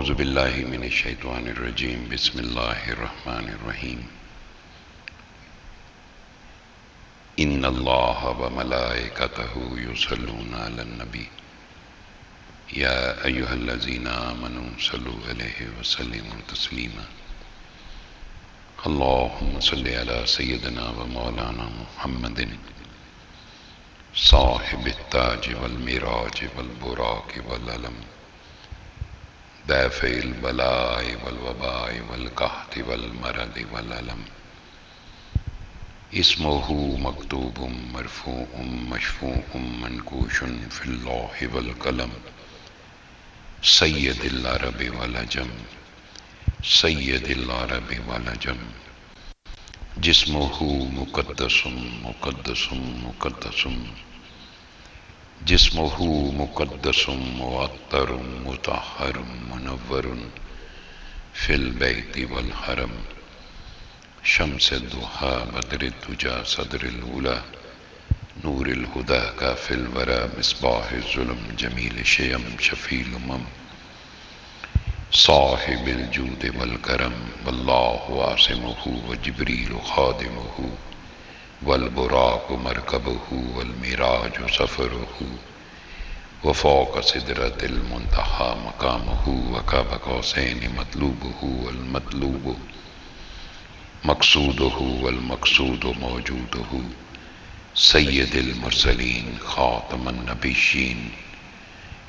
اعوذ باللہ من الشیطان الرجیم بسم اللہ الرحمن الرحیم ان اللہ وملائکتہ یصلون علی النبی یا ایہا الذین آمنوا صلوا علیہ وسلموا تسلیما اللہم صل علی سیدنا و مولانا محمد صاحب التاج والمراج والبراق والعلم دافع البلاء والوباء والقحط والمرض والعلم اسمہ مکتوب مرفوع مشفوع منقوش فی اللوح والقلم سید العرب والعجم سید العرب والعجم جسمہ مقدس مقدس مقدس جسمہ مقدس معطر مطہر منور فی البیت والحرم شمس الضحی بدر الدجی صدر الاولی نور الہدی کافی الورى مصباح الظلم جمیل الشیم شفیع الامم صاحب الجود والکرم واللہ عاصمہ وجبریل خادمہ والبراق مرکبہ والمراج سفرہ وفوق سدرۃ المنتہی مقامہ وقاب قوسین مطلوبہ والمطلوب مقصودہ والمقصود موجودہ سید المرسلین خاتم النبیین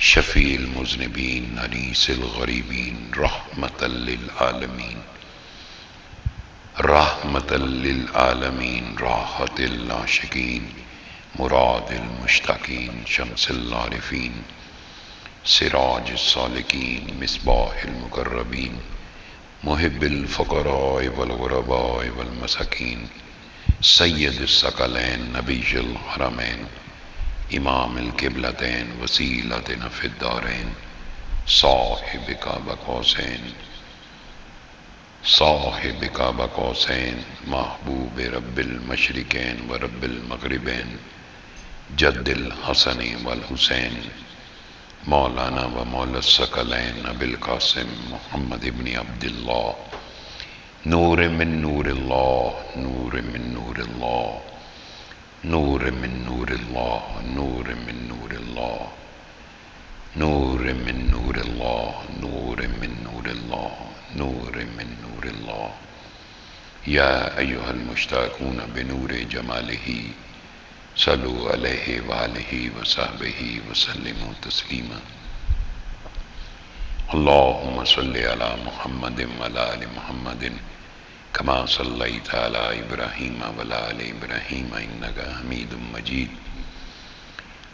شفیع المذنبین انیس الغریبین رحمۃ للعالمین رحمۃ للعالمین راحت العاشقین مراد المشتاقین شمس العارفین سراج السالکین مصباح المقربین محب الفقراء والغرباء والمساکین سید الثقلین نبی الحرمین امام القبلتین وسیلتنا فی الدارین صاحب قاب قوسین صاحب قاب قوسین محبوب رب المشرقین و رب المغربین جد الحسن والحسین مولانا و مولا الثقلین ابی القاسم محمد ابن عبداللہ نور من نور اللہ نور من نور اللہ نور من نور اللہ نور من نور اللہ نور من نور اللہ نور من نور اللہ نور من نور اللہ یا ایہا المشتاقون بنور جمالہ صلوا علیہ وآلہ وصحبہ وسلموا تسلیما اللہم صل علی محمد وعلی آل محمد کما صلیت علی ابراہیم وعلی آل ابراہیم انک حمید مجید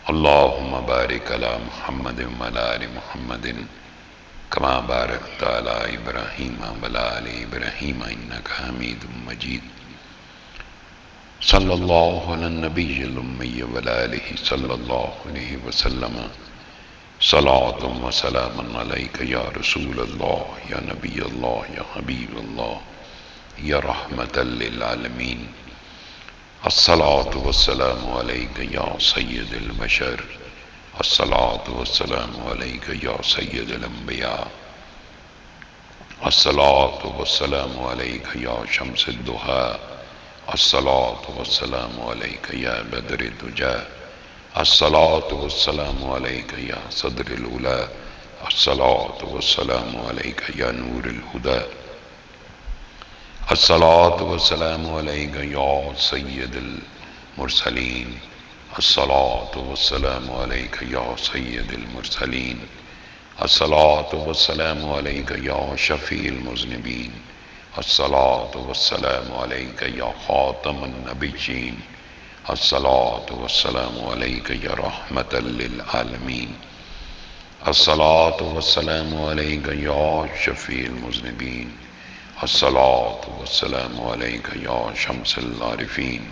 اللہم بارک علی محمد وعلی آل محمد کما بارکت علی ابراہیم وعلی آل ابراہیم انک حمید مجید صلی اللہ علی النبی الامی وعلی آلہ صلی اللہ علیہ وسلم صلاۃ و سلام علیک یا رسول اللہ یا نبی اللہ یا حبیب اللہ یا رحمت للعالمین الصلاۃ والسلام علیک یا سید البشر الصلاۃ والسلام علیک یا سید الانبیاء الصلاۃ والسلام علیک یا شمس الضحی الصلاۃ والسلام علیک یا بدر الدجی الصلاۃ والسلام علیک یا صدر الاولی الصلاۃ والسلام علیک یا نور الہدی الصلاۃ والسلام علیک یا سید المرسلین الصلاۃ والسلام علیک یا سید المرسلین الصلاۃ والسلام علیک یا شفیع المذنبین الصلاۃ والسلام علیک یا خاتم النبیین الصلاۃ والسلام علیک یا رحمۃ للعالمین الصلاۃ والسلام علیک یا شفیع المذنبین الصلاۃ والسلام علیک یا شمس العارفین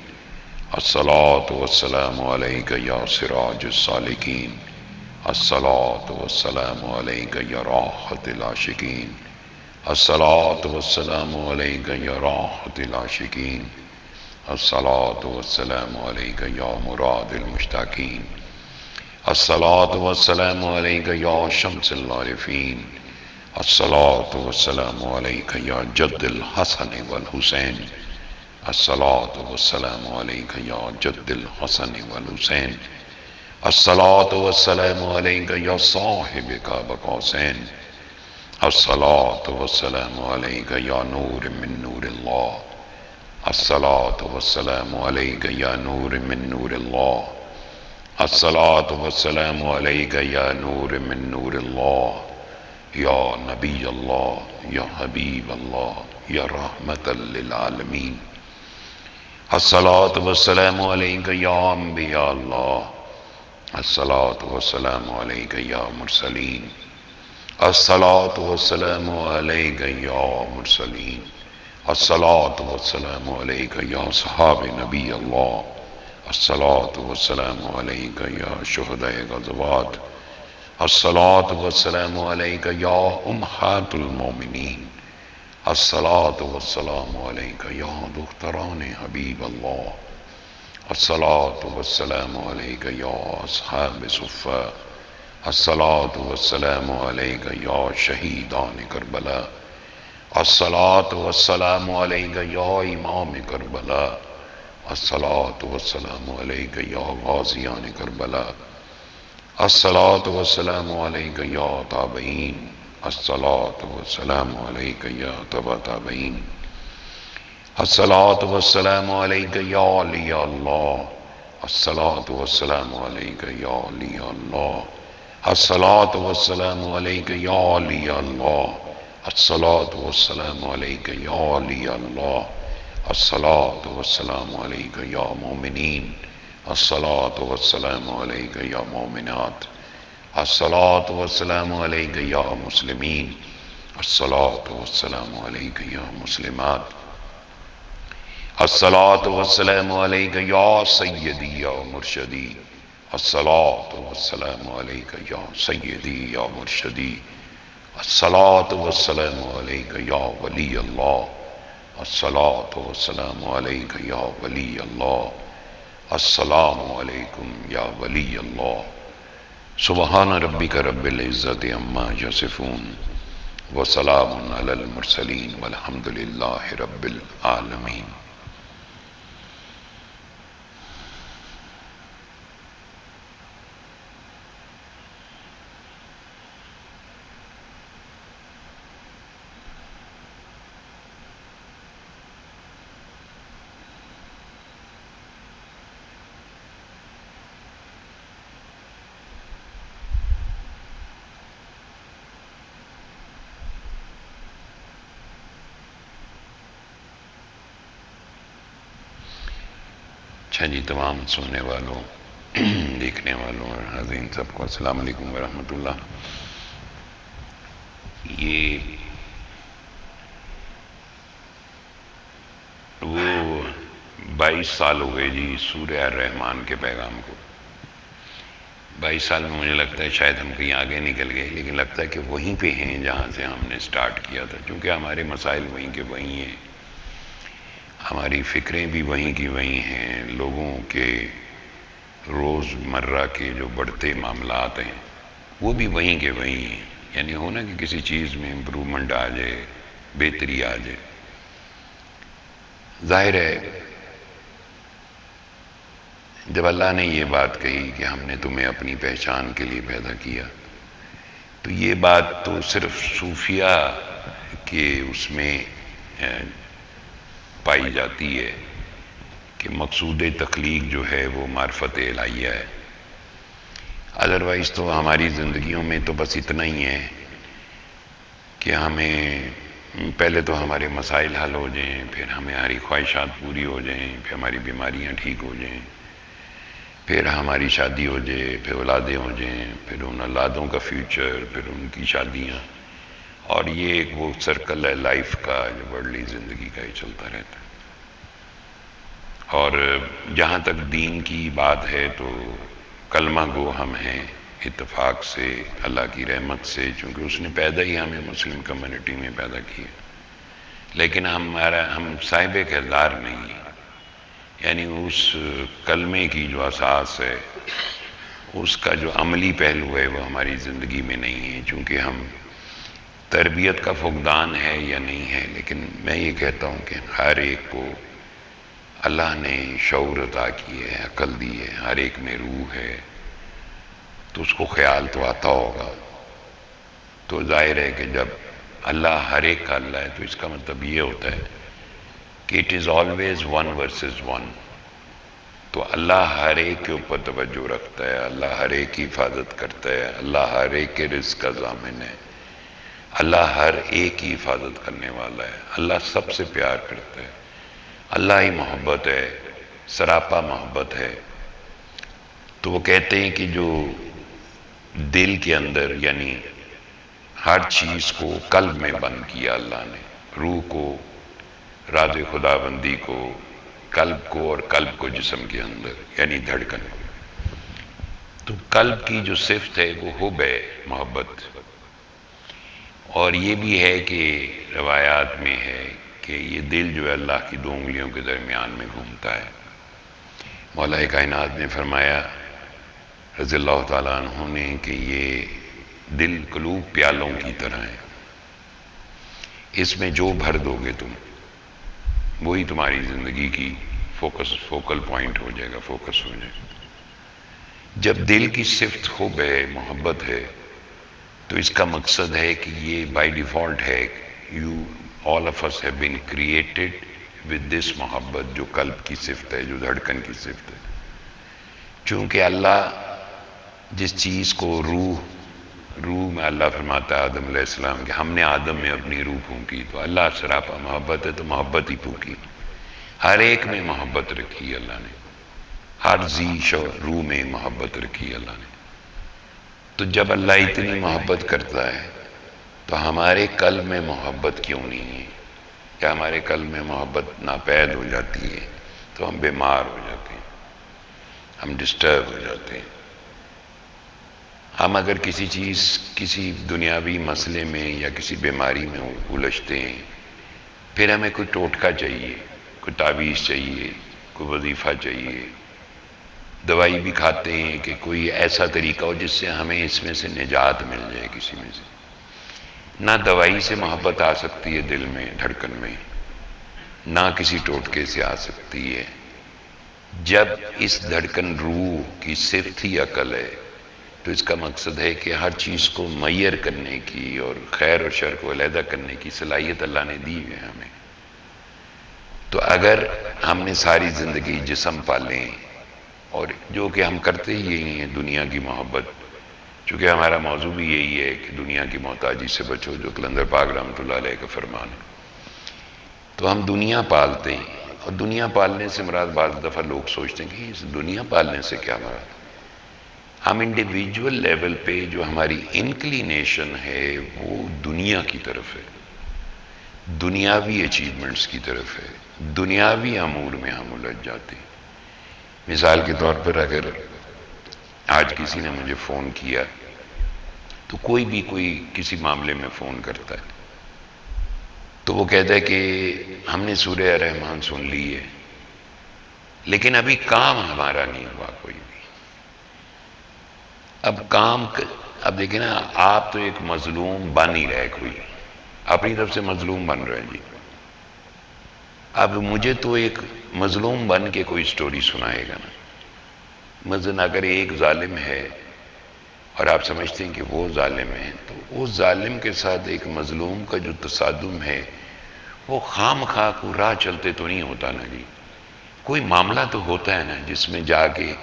الصلاۃ والسلام علیک یا سراج السالکین الصلاۃ والسلام علیک یا راحت العاشقین الصلاۃ والسلام علیک یا راحت العاشقین الصلاۃ والسلام علیک یا مراد المشتاقین الصلاۃ والسلام علیک یا شمس العارفین الصلاة والسلام عليك يا جد الحسن والحسين. الصلاة والسلام عليك يا جد الحسن والحسين. الصلاة والسلام عليك يا صاحب قاب قوسين. الصلاة والسلام عليك يا نور من نور الله. الصلاة والسلام عليك يا نور من نور الله. الصلاة والسلام عليك يا نور من نور الله. يا نبي الله، يا حبيب الله، يا رحمة للعالمين. الصلاة والسلام عليك يا أنبياء الله. الصلاة والسلام عليك يا مرسلين. الصلاة والسلام عليك يا مرسلين. الصلاة والسلام عليك يا صحاب نبي الله. الصلاة والسلام عليك يا شهداء غزوات. الصلاة والسلام عليك يا أمهات المؤمنين. الصلاة والسلام عليك يا دختران حبيب الله. الصلاة والسلام عليك يا أصحاب صفا. الصلاة والسلام عليك يا شهيدان كربلاء. الصلاة والسلام عليك يا إمام كربلاء. الصلاة والسلام عليك يا غازيان كربلاء. الصلاة والسلام عليك يا تابعين. الصلاة والسلام عليك يا تبع تابعين. الصلاة والسلام عليك يا علي الله. الصلاة والسلام عليك يا علي الله. الصلاة والسلام عليك يا علي الله. الصلاة والسلام عليك يا علي الله. الصلاة والسلام عليك يا مؤمنين. الصلاة والسلام عليك يا مؤمنات. الصلاة والسلام عليك يا مسلمين. الصلاة والسلام عليك يا مسلمات. الصلاة والسلام عليك يا سيدي يا مرشدي. الصلاة والسلام عليك يا سيدي يا مرشدي. الصلاة والسلام عليك يا ولي الله. الصلاة والسلام عليك يا ولي الله. السلام علیکم یا ولی اللہ. سبحان ربک رب العزت عما یصفون وسلام علی المرسلین والحمد للہ رب العالمین. اچھا جی، تمام سننے والوں، دیکھنے والوں اور حاضرین سب کو السلام علیکم ورحمۃ اللہ. یہ وہ 22 سال ہو گئے جی سورہ الرحمن کے پیغام کو. 22 سال میں مجھے لگتا ہے شاید ہم کہیں آگے نکل گئے، لیکن لگتا ہے کہ وہیں پہ ہیں جہاں سے ہم نے سٹارٹ کیا تھا، کیونکہ ہمارے مسائل وہیں کے وہیں ہیں، ہماری فکریں بھی وہیں کی وہیں ہیں، لوگوں کے روز مرہ کے جو بڑھتے معاملات ہیں وہ بھی وہیں کے وہیں ہیں. یعنی ہونا کہ کسی چیز میں امپرومنٹ آ جائے، بہتری آ جائے. ظاہر ہے جب اللہ نے یہ بات کہی کہ ہم نے تمہیں اپنی پہچان کے لیے پیدا کیا، تو یہ بات تو صرف صوفیہ کے اس میں پائی جاتی ہے کہ مقصود تخلیق جو ہے وہ معرفت الہیہ ہے. ادروائز تو ہماری زندگیوں میں تو بس اتنا ہی ہے کہ ہمیں پہلے تو ہمارے مسائل حل ہو جائیں، پھر ہماری خواہشات پوری ہو جائیں، پھر ہماری بیماریاں ٹھیک ہو جائیں، پھر ہماری شادی ہو جائے، پھر اولادیں ہو جائیں، پھر ان اولادوں کا فیوچر، پھر ان کی شادیاں، اور یہ ایک وہ سرکل ہے لائف کا جو ورلڈلی زندگی کا ہی چلتا رہتا ہے. اور جہاں تک دین کی بات ہے تو کلمہ گو ہم ہیں اتفاق سے، اللہ کی رحمت سے، چونکہ اس نے پیدا ہی ہمیں مسلم کمیونٹی میں پیدا کیا، لیکن ہم صاحب کردار نہیں ہیں. یعنی اس کلمے کی جو اساس ہے، اس کا جو عملی پہلو ہے وہ ہماری زندگی میں نہیں ہے، چونکہ ہم تربیت کا فقدان ہے یا نہیں ہے، لیکن میں یہ کہتا ہوں کہ ہر ایک کو اللہ نے شعور عطا کی ہے، عقل دی ہے، ہر ایک میں روح ہے، تو اس کو خیال تو آتا ہوگا. تو ظاہر ہے کہ جب اللہ ہر ایک کا اللہ ہے تو اس کا مطلب یہ ہوتا ہے کہ it is always one versus one. تو اللہ ہر ایک کے اوپر توجہ رکھتا ہے، اللہ ہر ایک کی حفاظت کرتا ہے، اللہ ہر ایک کے رزق کا ضامن ہے، اللہ ہر ایک کی حفاظت کرنے والا ہے، اللہ سب سے پیار کرتا ہے، اللہ ہی محبت ہے، سراپا محبت ہے. تو وہ کہتے ہیں کہ جو دل کے اندر، یعنی ہر چیز کو قلب میں بند کیا اللہ نے، روح کو، راز خدا بندی کو، قلب کو، اور قلب کو جسم کے اندر یعنی دھڑکن کو. تو قلب کی جو صفت ہے وہ حب ہے، محبت. اور یہ بھی ہے کہ روایات میں ہے کہ یہ دل جو ہے اللہ کی دو انگلیوں کے درمیان میں گھومتا ہے. مولا کائنات نے فرمایا رضی اللہ تعالیٰ عنہ نے کہ یہ دل قلوب پیالوں کی طرح ہے، اس میں جو بھر دو گے تم وہی تمہاری زندگی کی فوکل پوائنٹ ہو جائے گا، فوکس ہو جائے گا. جب دل کی صفت حب ہے، محبت ہے، تو اس کا مقصد ہے کہ یہ بائی ڈیفالٹ ہے. all of us have been created with this محبت جو قلب کی صفت ہے، جو دھڑکن کی صفت ہے. چونکہ اللہ جس چیز کو روح میں اللہ فرماتا ہے آدم علیہ السلام کہ ہم نے آدم میں اپنی روح پھونکی، تو اللہ سراپا محبت ہے تو محبت ہی پھونکی. ہر ایک میں محبت رکھی اللہ نے، ہر روح میں محبت رکھی اللہ نے. تو جب اللہ اتنی محبت کرتا ہے تو ہمارے قلب میں محبت کیوں نہیں ہے؟ کیا ہمارے قلب میں محبت ناپید ہو جاتی ہے تو ہم بیمار ہو جاتے ہیں، ہم ڈسٹرب ہو جاتے ہیں. ہم اگر کسی دنیاوی مسئلے میں یا کسی بیماری میں الجھتے ہیں، پھر ہمیں کوئی ٹوٹکا چاہیے، کوئی تعویذ چاہیے، کوئی وظیفہ چاہیے، دوائی بھی کھاتے ہیں کہ کوئی ایسا طریقہ ہو جس سے ہمیں اس میں سے نجات مل جائے. کسی میں سے نہ دوائی سے محبت آ سکتی ہے دل میں، دھڑکن میں، نہ کسی ٹوٹکے سے آ سکتی ہے. جب اس دھڑکن روح کی صفت ہی عقل ہے تو اس کا مقصد ہے کہ ہر چیز کو معیر کرنے کی اور خیر اور شر کو علیحدہ کرنے کی صلاحیت اللہ نے دی ہے ہمیں. تو اگر ہم نے ساری زندگی جسم پالیں، اور جو کہ ہم کرتے ہی یہی ہیں، دنیا کی محبت، چونکہ ہمارا موضوع بھی یہی ہے کہ دنیا کی محتاجی سے بچو، جو کلندر پاک رحمۃ اللہ علیہ کا فرمان ہے. تو ہم دنیا پالتے ہیں، اور دنیا پالنے سے مراد بعض دفعہ لوگ سوچتے ہیں کہ اس دنیا پالنے سے کیا مراد. ہم انڈیویجول لیول پہ جو ہماری انکلینیشن ہے وہ دنیا کی طرف ہے، دنیاوی اچیومنٹس کی طرف ہے، دنیاوی امور میں ہم الجھ جاتے ہیں. مثال کے طور پر اگر آج کسی نے مجھے فون کیا تو کوئی کسی معاملے میں فون کرتا ہے تو وہ کہتا ہے کہ ہم نے سورہ رحمان سن لی ہے لیکن ابھی کام ہمارا نہیں ہوا کوئی بھی. اب دیکھیں نا، آپ تو ایک مظلوم بن ہی رہے، کوئی اپنی طرف سے مظلوم بن رہے جی. اب مجھے تو ایک مظلوم بن کے کوئی سٹوری سنائے گا نا. مثلا اگر ایک ظالم ہے اور آپ سمجھتے ہیں کہ وہ ظالم ہے، تو اس ظالم کے ساتھ ایک مظلوم کا جو تصادم ہے وہ خام خواہ کو راہ چلتے تو نہیں ہوتا نا جی. کوئی معاملہ تو ہوتا ہے نا جس میں جا کے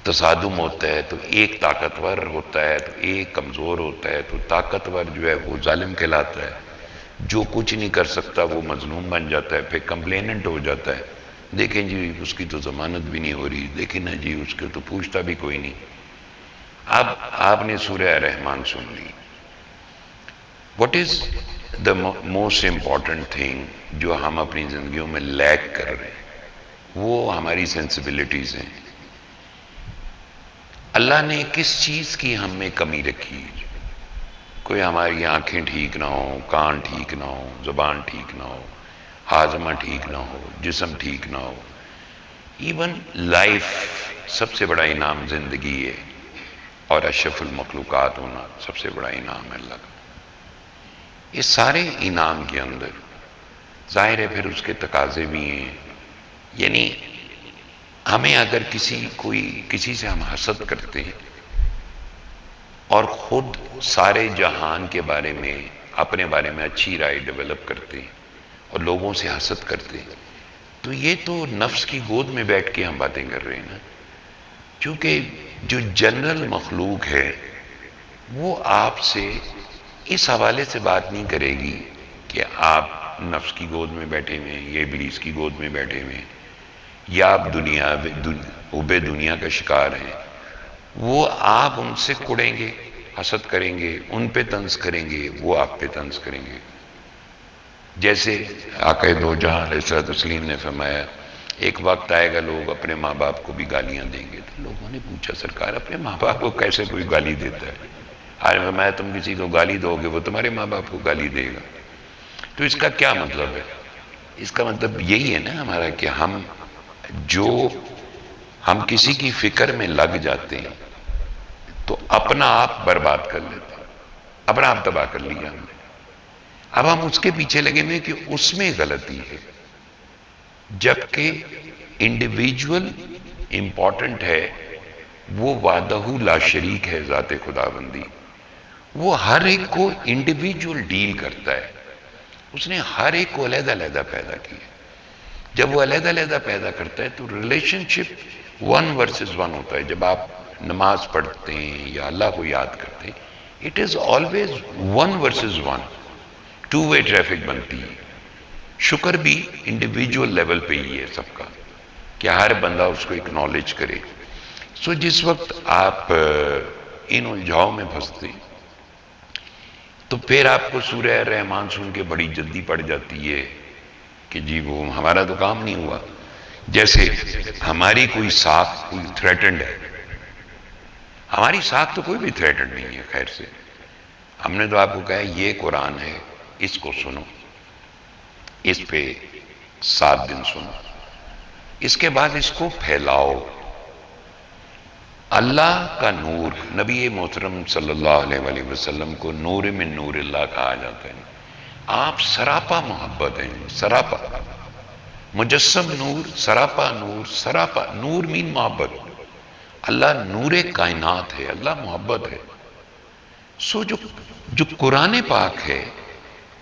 تصادم ہوتا ہے، تو ایک طاقتور ہوتا ہے تو ایک کمزور ہوتا ہے. تو طاقتور جو ہے وہ ظالم کہلاتا ہے، جو کچھ نہیں کر سکتا وہ مظلوم بن جاتا ہے، پھر کمپلیننٹ ہو جاتا ہے. دیکھیں جی اس کی تو ضمانت بھی نہیں ہو رہی، دیکھیں نا جی اس کے تو پوچھتا بھی کوئی نہیں. اب آپ نے سورہ رحمان سن لی. What is the most important thing جو ہم اپنی زندگیوں میں لیک کر رہے ہیں وہ ہماری سینسبلٹیز ہیں. اللہ نے کس چیز کی ہم میں کمی رکھی؟ کوئی ہماری آنکھیں ٹھیک نہ ہو، کان ٹھیک نہ ہو، زبان ٹھیک نہ ہو، ہاضمہ ٹھیک نہ ہو، جسم ٹھیک نہ ہو. ایون لائف، سب سے بڑا انعام زندگی ہے، اور اشرف المخلوقات ہونا سب سے بڑا انعام ہے اللہ کا. اس سارے انعام کے اندر ظاہر ہے پھر اس کے تقاضے بھی ہیں. یعنی ہمیں اگر کسی سے ہم حسد کرتے ہیں اور خود سارے جہان کے بارے میں اپنے بارے میں اچھی رائے ڈیولپ کرتے ہیں اور لوگوں سے حسد کرتے ہیں، تو یہ تو نفس کی گود میں بیٹھ کے ہم باتیں کر رہے ہیں نا. چونکہ جو جنرل مخلوق ہے وہ آپ سے اس حوالے سے بات نہیں کرے گی کہ آپ نفس کی گود میں بیٹھے ہوئے ہیں یا ابلیس کی گود میں بیٹھے ہوئے ہیں یا آپ دنیا کا شکار ہیں. وہ آپ ان سے کڑیں گے، حسد کریں گے، ان پہ طنز کریں گے، وہ آپ پہ طنز کریں گے. جیسے آقا دو جہاں علیہ الصلوۃ والتسلیم نے فرمایا ایک وقت آئے گا لوگ اپنے ماں باپ کو بھی گالیاں دیں گے. تو لوگوں نے پوچھا سرکار اپنے ماں باپ کو کیسے کوئی گالی دیتا ہے؟ آج فرمایا تم کسی کو گالی دو گے وہ تمہارے ماں باپ کو گالی دے گا. تو اس کا کیا مطلب ہے؟ اس کا مطلب یہی ہے نا ہمارا کہ ہم کسی کی فکر میں لگ جاتے ہیں تو اپنا آپ برباد کر لیتے ہیں، اپنا آپ تباہ کر لیا ہم نے. اب ہم اس کے پیچھے لگے ہوئے کہ اس میں غلطی ہے، جبکہ انڈیویجول امپورٹنٹ ہے. وہ وحدہ لا شریک ہے ذات خدا بندی. وہ ہر ایک کو انڈیویجول ڈیل کرتا ہے. اس نے ہر ایک کو علیحدہ علیحدہ پیدا کیا. جب وہ علیحدہ علیحدہ پیدا کرتا ہے تو ریلیشن شپ 1 versus 1 ہوتا ہے. جب آپ نماز پڑھتے ہیں یا اللہ کو یاد کرتے ہیں it is always 1 versus 1، 2 way traffic بنتی ہے. شکر بھی انڈیویجول لیول پہ ہی ہے سب کا کہ ہر بندہ اس کو اکنالج کرے. سو جس وقت آپ ان الجھاؤں میں پھنستے تو پھر آپ کو سورہ الرحمن سن کے بڑی جلدی پڑ جاتی ہے کہ جی وہ ہمارا تو کام نہیں ہوا. جیسے ہماری کوئی ساکھ کوئی تھریٹنڈ ہے. ہماری ساکھ تو کوئی بھی تھریٹنڈ نہیں ہے. خیر سے ہم نے تو آپ کو کہا یہ قرآن ہے، اس کو سنو، اس پہ 7 دن سنو، اس کے بعد اس کو پھیلاؤ. اللہ کا نور، نبی محترم صلی اللہ علیہ وآلہ وسلم کو نور من نور اللہ کہا جاتا ہے. آپ سراپا محبت ہیں، سراپا مجسم نور، سراپا نور. سراپا نور مین محبت. اللہ نور کائنات ہے، اللہ محبت ہے. سو جو قرآن پاک ہے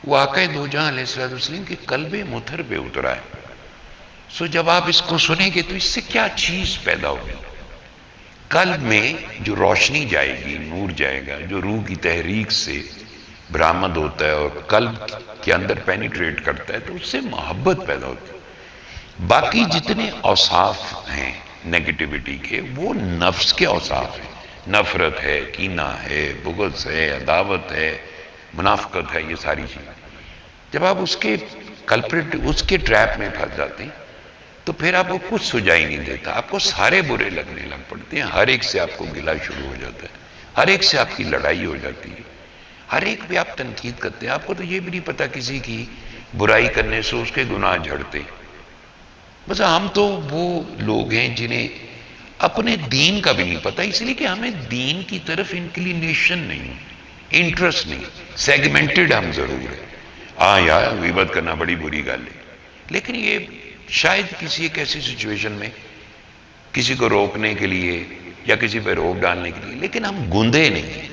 وہ آقا دو جہاں علیہ الصلوۃ والتسلیم کے قلب مطہر پہ اترا ہے. سو جب آپ اس کو سنیں گے تو اس سے کیا چیز پیدا ہوگی؟ قلب میں جو روشنی جائے گی، نور جائے گا جو روح کی تحریک سے برآمد ہوتا ہے اور قلب کے اندر پینیٹریٹ کرتا ہے تو اس سے محبت پیدا ہوتی ہے. باقی جتنے اوصاف ہیں نیگیٹیوٹی کے وہ نفس کے اوصاف ہیں. نفرت ہے، کینہ ہے، بغض ہے، عداوت ہے، منافقت ہے. یہ ساری چیزیں جب آپ اس کے کلپریٹ، اس کے ٹریپ میں پھنس جاتے ہیں تو پھر آپ کو کچھ سجائی نہیں دیتا. آپ کو سارے برے لگنے لگ پڑتے ہیں. ہر ایک سے آپ کو گلا شروع ہو جاتا ہے، ہر ایک سے آپ کی لڑائی ہو جاتی ہے، ہر ایک پہ آپ تنقید کرتے ہیں. آپ کو تو یہ بھی نہیں پتا کسی کی برائی کرنے سے اس کے گناہ جھڑتے. بس ہم تو وہ لوگ ہیں جنہیں اپنے دین کا بھی نہیں پتا، اس لیے کہ ہمیں دین کی طرف انکلینیشن نہیں، انٹرسٹ نہیں. سیگمنٹڈ ہم ضرور ہیں. ہاں یار غیبت کرنا بڑی بری گل ہے، لیکن یہ شاید کسی ایک ایسی سچویشن میں کسی کو روکنے کے لیے یا کسی پہ روک ڈالنے کے لیے، لیکن ہم گندے نہیں ہیں.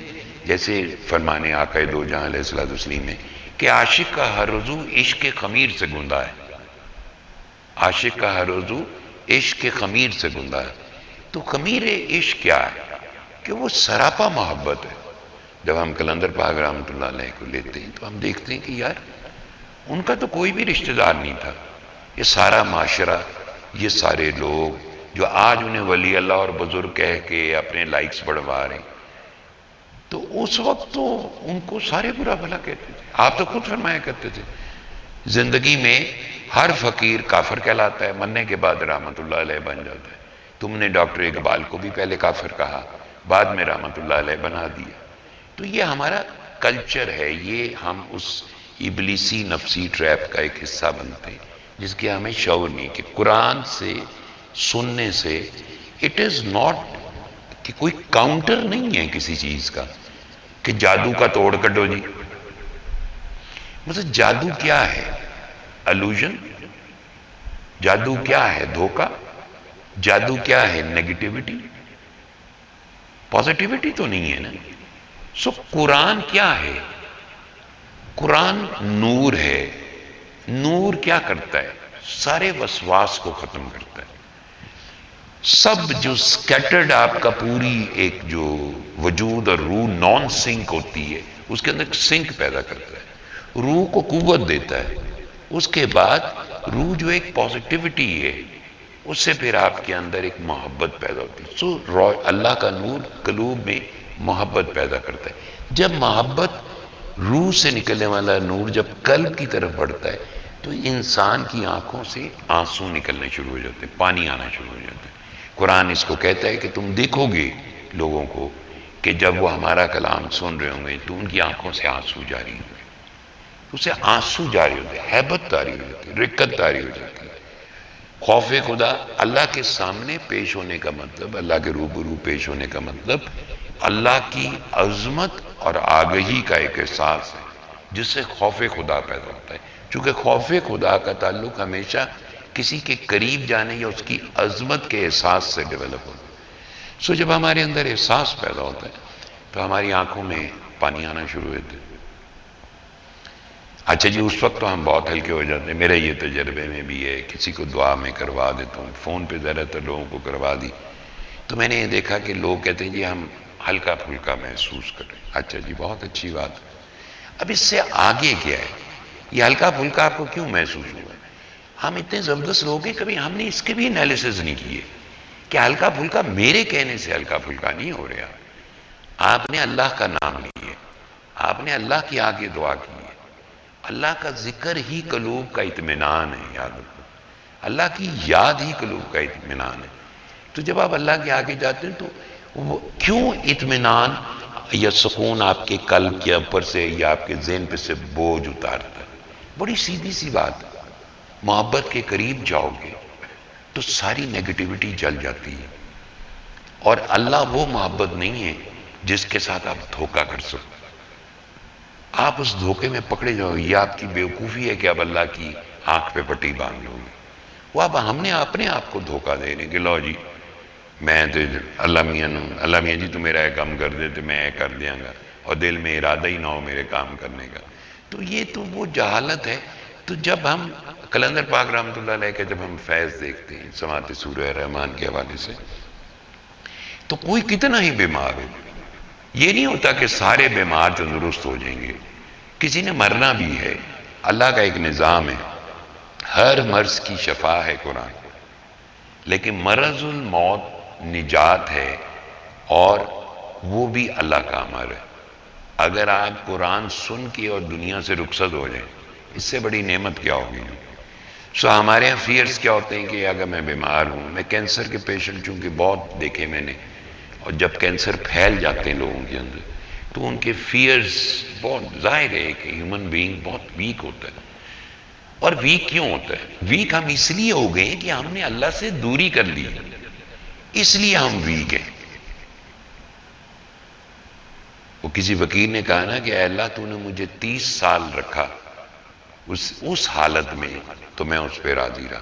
جیسے فرمانے آقا دو جہاں علیہ الصلوۃ والتسلیم میں کہ عاشق کا ہر عضو عشق کے خمیر سے گندا ہے. عاشق کا ہر عضو عشق کے خمیر سے گندا ہے. تو خمیر عشق کیا ہے؟ کہ وہ سراپا محبت ہے. جب ہم قلندر پاک رحمۃ اللہ علیہ کو لیتے ہیں تو ہم دیکھتے ہیں کہ یار ان کا تو کوئی بھی رشتہ دار نہیں تھا. یہ سارا معاشرہ، یہ سارے لوگ جو آج انہیں ولی اللہ اور بزرگ کہہ کے اپنے لائکس بڑھوا رہے ہیں، تو اس وقت تو ان کو سارے برا بھلا کہتے تھے. آپ تو خود فرمایا کرتے تھے زندگی میں ہر فقیر کافر کہلاتا ہے، مرنے کے بعد رحمت اللہ علیہ بن جاتا ہے. تم نے ڈاکٹر اقبال کو بھی پہلے کافر کہا، بعد میں رحمت اللہ علیہ بنا دیا. تو یہ ہمارا کلچر ہے. یہ ہم اس ابلیسی نفسی ٹریپ کا ایک حصہ بنتے ہیں جس کے ہمیں شعور نہیں کہ قرآن سے سننے سے اٹ از ناٹ کہ کوئی کاؤنٹر نہیں ہے کسی چیز کا کہ جادو کا توڑ کڈو جی. مطلب جادو کیا ہے؟ الوژن. جادو کیا ہے؟ دھوکہ. جادو کیا ہے؟ نیگیٹیوٹی. پازیٹیوٹی تو نہیں ہے نا. سو قرآن کیا ہے؟ قرآن نور ہے. نور کیا کرتا ہے؟ سارے وسواس کو ختم کرتا ہے. سب جو سکیٹرڈ آپ کا پوری ایک جو وجود اور روح نان سنک ہوتی ہے، اس کے اندر سنک پیدا کرتا ہے، روح کو قوت دیتا ہے. اس کے بعد روح جو ایک پازیٹیوٹی ہے، اس سے پھر آپ کے اندر ایک محبت پیدا ہوتی ہے. سو اللہ کا نور قلوب میں محبت پیدا کرتا ہے. جب محبت روح سے نکلنے والا نور جب قلب کی طرف بڑھتا ہے تو انسان کی آنکھوں سے آنسو نکلنے شروع ہو جاتے ہیں، پانی آنا شروع ہو جاتا ہے. قرآن اس کو کہتا ہے کہ تم دیکھو گے لوگوں کو کہ جب وہ ہمارا کلام سن رہے ہوں گے تو ان کی آنکھوں سے آنسو جاری ہوں گے. اسے آنسو جاری ہوتے ہیں، ہیبت جاری ہو جاتی ہے، رقت جاری ہو جاتی ہے. خوف خدا اللہ کے سامنے پیش ہونے کا مطلب، اللہ کے روبرو پیش ہونے کا مطلب اللہ کی عظمت اور آگہی کا ایک احساس ہے جس سے خوف خدا پیدا ہوتا ہے. چونکہ خوف خدا کا تعلق ہمیشہ کسی کے قریب جانے یا اس کی عظمت کے احساس سے ڈیولپ ہوتا ہے. سو جب ہمارے اندر احساس پیدا ہوتا ہے تو ہماری آنکھوں میں پانی آنا شروع ہوتا ہے. اچھا جی، اس وقت تو ہم بہت ہلکے ہو جاتے ہیں. میرے یہ تجربے میں بھی ہے، کسی کو دعا میں کروا دیتا ہوں، فون پہ زیادہ تر لوگوں کو کروا دی تو میں نے یہ دیکھا کہ لوگ کہتے ہیں جی ہم ہلکا پھلکا محسوس کریں. اچھا جی، بہت اچھی بات. اب اس سے آگے کیا ہے؟ یہ ہلکا پھلکا آپ کو کیوں محسوس ہوا؟ ہم اتنے زبردست لوگ ہیں، کبھی ہم نے اس کے بھی انالیسز نہیں کیے کہ ہلکا پھلکا میرے کہنے سے ہلکا پھلکا نہیں ہو رہا. آپ نے اللہ کا نام لیے، آپ نے اللہ کی آگے دعا کی ہے. اللہ کا ذکر ہی قلوب کا اطمینان ہے. یاد رکھو، اللہ کی یاد ہی قلوب کا اطمینان ہے. تو جب آپ اللہ کے آگے جاتے ہیں تو وہ کیوں اطمینان یا سکون آپ کے قلب کے اوپر سے یا آپ کے ذہن پہ سے بوجھ اتارتا ہے؟ بڑی سیدھی سی بات ہے. محبت کے قریب جاؤ گے تو ساری نیگیٹیوٹی جل جاتی ہے. اور اللہ وہ محبت نہیں ہے جس کے ساتھ آپ دھوکہ کر سکتے. آپ اس دھوکے میں پکڑے جاؤ. یہ آپ کی بیوقوفی ہے کہ آپ اللہ کی آنکھ پہ پٹی باندھ لو گے. وہ اب ہم نے اپنے آپ کو دھوکہ دے رہے کہ لو جی میں تو اللہ میاں جی تو میرا یہ کام کر دیتے میں یہ کر دیاں گا، اور دل میں ارادہ ہی نہ ہو میرے کام کرنے کا. تو یہ تو وہ جہالت ہے. تو جب ہم قلندر پاک رحمۃ اللہ علیہ کے جب ہم فیض دیکھتے ہیں سماعت سورہ رحمان کے حوالے سے، تو کوئی کتنا ہی بیمار ہو، یہ نہیں ہوتا کہ سارے بیمار جو درست ہو جائیں گے. کسی نے مرنا بھی ہے. اللہ کا ایک نظام ہے، ہر مرض کی شفا ہے قرآن، لیکن مرض الموت نجات ہے، اور وہ بھی اللہ کا امر ہے. اگر آپ قرآن سن کے اور دنیا سے رخصت ہو جائیں، اس سے بڑی نعمت کیا ہوگی. سو ہمارے یہاں فیئرز کیا ہوتے ہیں کہ اگر میں بیمار ہوں، میں کینسر کے پیشنٹ چونکہ بہت دیکھے میں نے، اور جب کینسر پھیل جاتے ہیں لوگوں کے اندر تو ان کے فیئرز بہت ظاہر ہے کہ ہیومن بینگ بہت ویک ہوتا ہے. اور ویک کیوں ہوتا ہے؟ ویک ہم اس لیے ہو گئے کہ ہم نے اللہ سے دوری کر لی، اس لیے ہم ویک ہیں. وہ کسی فقیر نے کہا نا کہ اے اللہ تو نے مجھے 30 سال رکھا اس حالت میں تو میں اس پہ راضی رہا،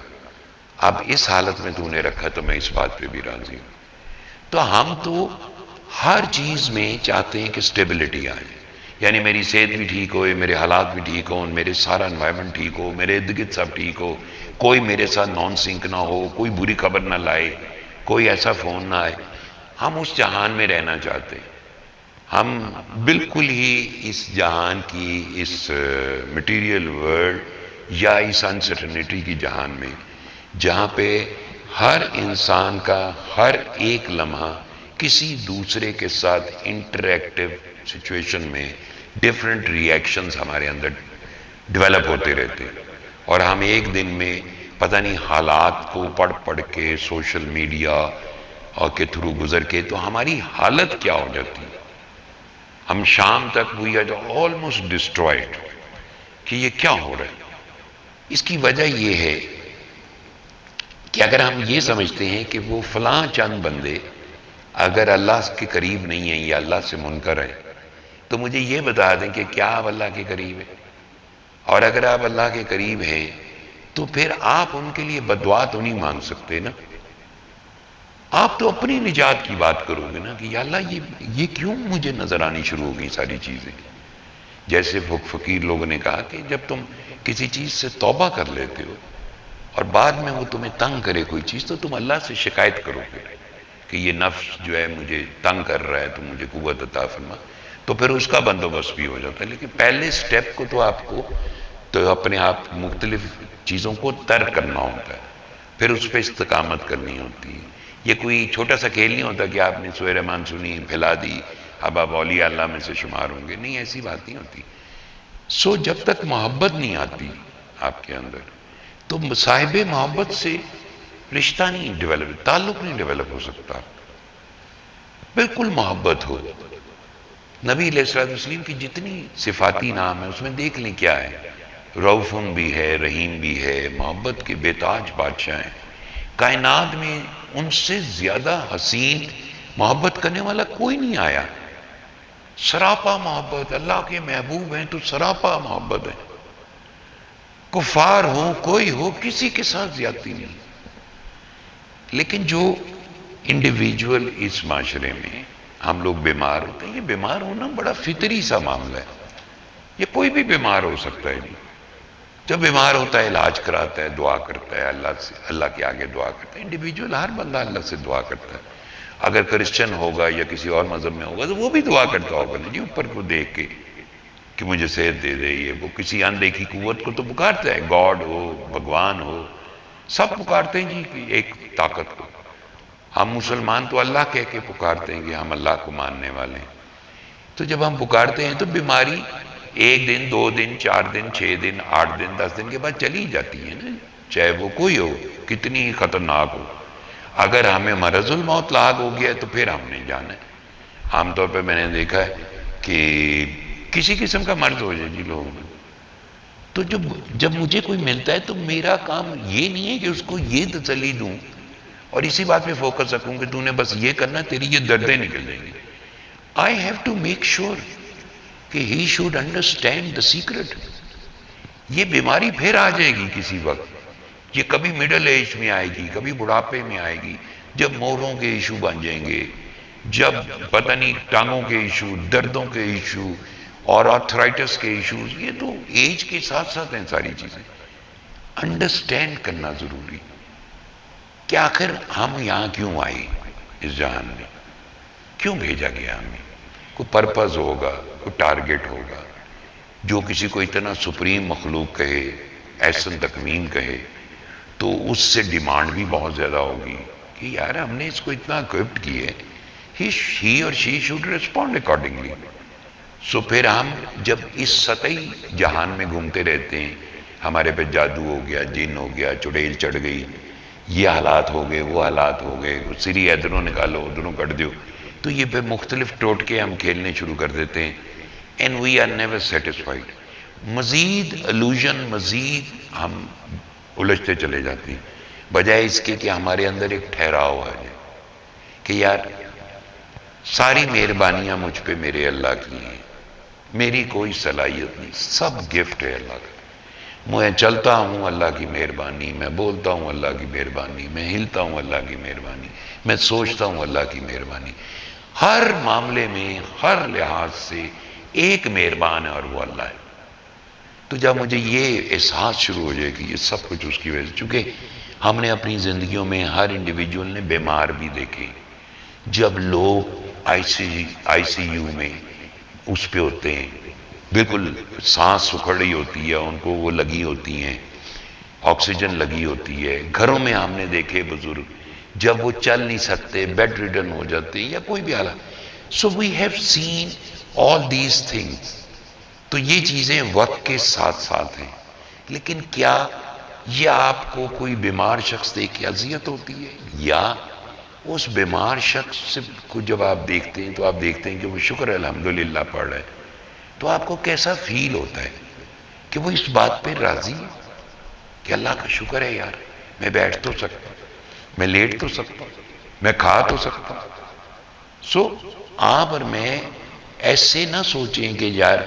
اب اس حالت میں تو نے رکھا تو میں اس بات پہ بھی راضی ہوں. تو ہم تو ہر چیز میں چاہتے ہیں کہ سٹیبلٹی آئے، یعنی میری صحت بھی ٹھیک ہو، میرے حالات بھی ٹھیک ہوں، میرے سارا انوائرمنٹ ٹھیک ہو، میرے ارد گرد سب ٹھیک ہو، کوئی میرے ساتھ نان سنک نہ ہو، کوئی بری خبر نہ لائے، کوئی ایسا فون نہ آئے. ہم اس جہان میں رہنا چاہتے ہیں. ہم بالکل ہی اس جہان کی، اس مٹیریل ورلڈ یا اس انسرٹنٹی کی جہان میں، جہاں پہ ہر انسان کا ہر ایک لمحہ کسی دوسرے کے ساتھ انٹریکٹیو سچویشن میں ڈیفرنٹ ریئیکشنز ہمارے اندر ڈیولپ ہوتے رہتے ہیں، اور ہم ایک دن میں پتہ نہیں حالات کو پڑھ کے سوشل میڈیا اور کے تھرو گزر کے تو ہماری حالت کیا ہو جاتی ہے. ہم شام تک وی آر آلموسٹ ڈسٹرائڈ کہ یہ کیا ہو رہا ہے. اس کی وجہ یہ ہے کہ اگر ہم یہ سمجھتے ہیں کہ وہ فلاں چند بندے اگر اللہ کے قریب نہیں ہیں یا اللہ سے منکر ہیں تو مجھے یہ بتا دیں کہ کیا آپ اللہ کے قریب ہیں. اور اگر آپ اللہ کے قریب ہیں تو پھر آپ ان کے لیے بددعا تو نہیں مانگ سکتے نا. آپ تو اپنی نجات کی بات کرو گے نا کہ یا اللہ یہ کیوں مجھے نظر آنی شروع ہو گئی ساری چیزیں. جیسے فقیر لوگوں نے کہا کہ جب تم کسی چیز سے توبہ کر لیتے ہو اور بعد میں وہ تمہیں تنگ کرے کوئی چیز تو تم اللہ سے شکایت کرو گے کہ یہ نفس جو ہے مجھے تنگ کر رہا ہے تو مجھے قوت عطا فرما، تو پھر اس کا بندوبست بھی ہو جاتا ہے. لیکن پہلے سٹیپ کو تو آپ کو تو اپنے آپ مختلف چیزوں کو ترک کرنا ہوتا ہے، پھر اس پہ استقامت کرنی ہوتی ہے. یہ کوئی چھوٹا سا کھیل نہیں ہوتا کہ آپ نے سورہ رحمان سنی پھیلا دی اب آپ اولیاء اللہ میں سے شمار ہوں گے، نہیں ایسی بات نہیں ہوتی. سو جب تک محبت نہیں آتی آپ کے اندر تو صاحب محبت سے رشتہ نہیں ڈیولپ، تعلق نہیں ڈیولپ ہو سکتا. بالکل محبت ہو. نبی علیہ السلام کی جتنی صفاتی نام ہے اس میں دیکھ لیں کیا ہے، رؤوف بھی ہے، رحیم بھی ہے، محبت کے بے تاج بادشاہ ہیں. کائنات میں ان سے زیادہ حسین محبت کرنے والا کوئی نہیں آیا. سراپا محبت، اللہ کے محبوب ہیں تو سراپا محبت ہے. کفار ہو کوئی ہو کسی کے ساتھ زیادتی نہیں. لیکن جو انڈیویجول اس معاشرے میں ہم لوگ بیمار ہوتے ہیں، یہ بیمار ہونا بڑا فطری سا معاملہ ہے. یہ کوئی بھی بیمار ہو سکتا ہے. نہیں جب بیمار ہوتا ہے علاج کراتا ہے، دعا کرتا ہے اللہ سے، اللہ کے آگے دعا کرتا ہے. انڈیویجول ہر بندہ اللہ سے دعا کرتا ہے. اگر کرسچن ہوگا یا کسی اور مذہب میں ہوگا تو وہ بھی دعا کرتا ہوگا نا جی، اوپر کو دیکھ کے کہ مجھے صحت دے دے. یہ وہ کسی اندیکھی قوت کو تو پکارتا ہے، گاڈ ہو، بھگوان ہو، سب پکارتے ہیں جی کہ ایک طاقت کو. ہم مسلمان تو اللہ کہہ کے پکارتے ہیں کہ ہم اللہ کو ماننے والے ہیں. تو جب ہم پکارتے ہیں تو بیماری ایک دن، دو دن، 4 دن، 6 دن، 8 دن، 10 دن کے بعد چلی جاتی ہے نا، چاہے وہ کوئی ہو، کتنی خطرناک ہو. اگر ہمیں مرض الموت لاحق ہو گیا ہے تو پھر ہم نہیں جانا ہے. عام طور پہ میں نے دیکھا ہے کہ کسی قسم کا مرض ہو جائے جی لوگوں میں، تو جب مجھے کوئی ملتا ہے تو میرا کام یہ نہیں ہے کہ اس کو یہ تسلی دوں اور اسی بات پہ فوکس رکھوں کہ تو نے بس یہ کرنا، تیری یہ دردیں نکل جائیں گی. I have to make sure کہ he should understand the secret. یہ بیماری پھر آ جائے گی کسی وقت، یہ کبھی مڈل ایج میں آئے گی، کبھی بڑھاپے میں آئے گی، جب موڑوں کے ایشو بن جائیں گے، جب پتہ نہیں ٹانگوں کے ایشو، دردوں کے ایشو اور آرتھرائٹس کے ایشوز. یہ تو ایج کے ساتھ ساتھ ہیں ساری چیزیں. انڈرسٹینڈ کرنا ضروری کہ آخر ہم یہاں کیوں آئے، اس جہان میں کیوں بھیجا گیا ہمیں. کوئی پرپز ہوگا، کوئی ٹارگٹ ہوگا. جو کسی کو اتنا سپریم مخلوق کہے، احسن تکوین کہے، تو اس سے ڈیمانڈ بھی بہت زیادہ ہوگی کہ یار ہم نے اس کو اتنا اکوپٹ کی ہے، ہی اور شی شوڈ ریسپونڈ اکارڈنگلی. سو پھر ہم جب اس سطحی جہان میں گھومتے رہتے ہیں، ہمارے پہ جادو ہو گیا، جن ہو گیا، چڑیل چڑھ گئی، یہ حالات ہو گئے، وہ حالات ہو گئے، سری ادھروں نکالو ادھروں کٹ دیو، تو یہ پہ مختلف ٹوٹکے ہم کھیلنے شروع کر دیتے ہیں. And we are never satisfied. مزید الوژن، مزید ہم الجھتے چلے جاتے ہیں، بجائے اس کے کہ ہمارے اندر ایک ٹھہراؤ آ جائے کہ یار ساری مہربانیاں مجھ پہ میرے اللہ کی ہیں، میری کوئی صلاحیت نہیں، سب گفٹ ہے اللہ کا. میں چلتا ہوں اللہ کی مہربانی، میں بولتا ہوں اللہ کی مہربانی، میں ہلتا ہوں اللہ کی مہربانی، میں سوچتا ہوں اللہ کی مہربانی. ہر معاملے میں ہر لحاظ سے ایک مہربان ہے اور وہ اللہ ہے. تو جب مجھے یہ احساس شروع ہو جائے کہ یہ سب کچھ اس کی وجہ سے، چونکہ ہم نے اپنی زندگیوں میں ہر انڈیویجول نے بیمار بھی دیکھے، جب لوگ آئی سی یو میں اس پہ ہوتے ہیں، بالکل سانس سکھڑ رہی ہوتی ہے، ان کو وہ لگی ہوتی ہیں، آکسیجن لگی ہوتی ہے. گھروں میں ہم نے دیکھے بزرگ جب وہ چل نہیں سکتے، بیڈ ریڈن ہو جاتے ہیں یا کوئی بھی حالت. So we have seen all these things. تو یہ چیزیں وقت کے ساتھ ساتھ ہیں. لیکن کیا یہ آپ کو کوئی بیمار شخص دیکھ کے اذیت ہوتی ہے، یا اس بیمار شخص کو جب آپ دیکھتے ہیں تو آپ دیکھتے ہیں کہ وہ شکر الحمدللہ پڑھ رہا ہے، تو آپ کو کیسا فیل ہوتا ہے کہ وہ اس بات پہ راضی ہے کہ اللہ کا شکر ہے یار، میں بیٹھ تو سکتا ہوں، میں لیٹ تو سکتا ہوں، میں کھا تو سکتا ہوں. سو آپ اور میں ایسے نہ سوچیں کہ یار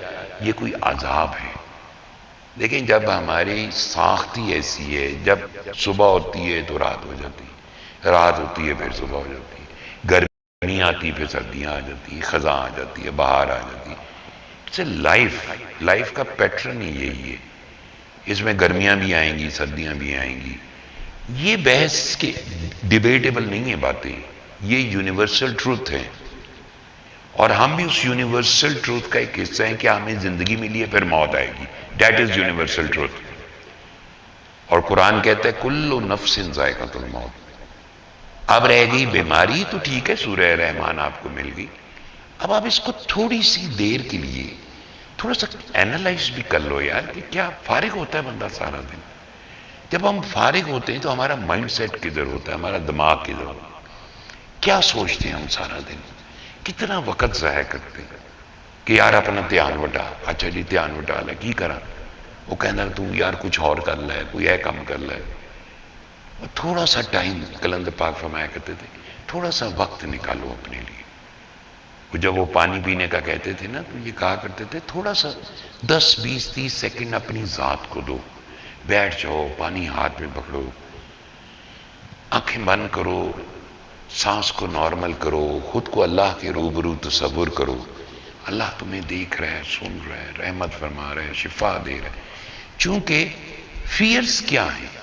یہ کوئی عذاب ہے. لیکن جب ہماری ساخت ہی ایسی ہے، جب صبح ہوتی ہے تو رات ہو جاتی ہے، رات ہوتی ہے پھر صبح ہو جاتی ہے، گرمی آتی ہے پھر سردیاں آ جاتی ہے، خزاں آ جاتی ہے، بہار آ جاتی ہے۔ لائف کا پیٹرن ہی یہی ہے، اس میں گرمیاں بھی آئیں گی، سردیاں بھی آئیں گی۔ یہ بحث کے ڈیبیٹیبل نہیں ہے باتیں، یہ یونیورسل ٹروتھ ہے، اور ہم بھی اس یونیورسل ٹروتھ کا ایک حصہ ہیں کہ ہمیں زندگی ملی ہے پھر موت آئے گی، دیٹ از یونیورسل ٹروتھ۔ اور قرآن کہتا ہے کل نفس ذائقۃ الموت۔ اب رہ گئی بیماری تو ٹھیک ہے، سورہ رحمان آپ کو مل گئی، اب آپ اس کو تھوڑی سی دیر کے لیے تھوڑا سا اینالائز بھی کر لو یار، کہ کیا فارغ ہوتا ہے بندہ سارا دن؟ جب ہم فارغ ہوتے ہیں تو ہمارا مائنڈ سیٹ کدھر ہوتا ہے، ہمارا دماغ کدھر ہوتا ہے، کیا سوچتے ہیں ہم سارا دن، کتنا وقت ضائع کرتے ہیں کہ یار اپنا دھیان وٹا، اچھا جی دھیان وٹا لے کی کرا، وہ کہنا تو یار کچھ اور کر لے، کوئی ہے کام کر لے۔ اور تھوڑا سا ٹائم، کلندر پاک فرمایا کرتے تھے تھوڑا سا وقت نکالو اپنے لیے۔ جب وہ پانی پینے کا کہتے تھے نا تو یہ کہا کرتے تھے تھوڑا سا 10 20 30 سیکنڈ اپنی ذات کو دو، بیٹھ جاؤ، پانی ہاتھ میں پکڑو، آنکھیں بند کرو، سانس کو نارمل کرو، خود کو اللہ کے روبرو تصور کرو، اللہ تمہیں دیکھ رہا ہے، سن رہا ہے، رحمت فرما رہا ہے، شفا دے رہا ہے۔ چونکہ فیئرز کیا ہیں،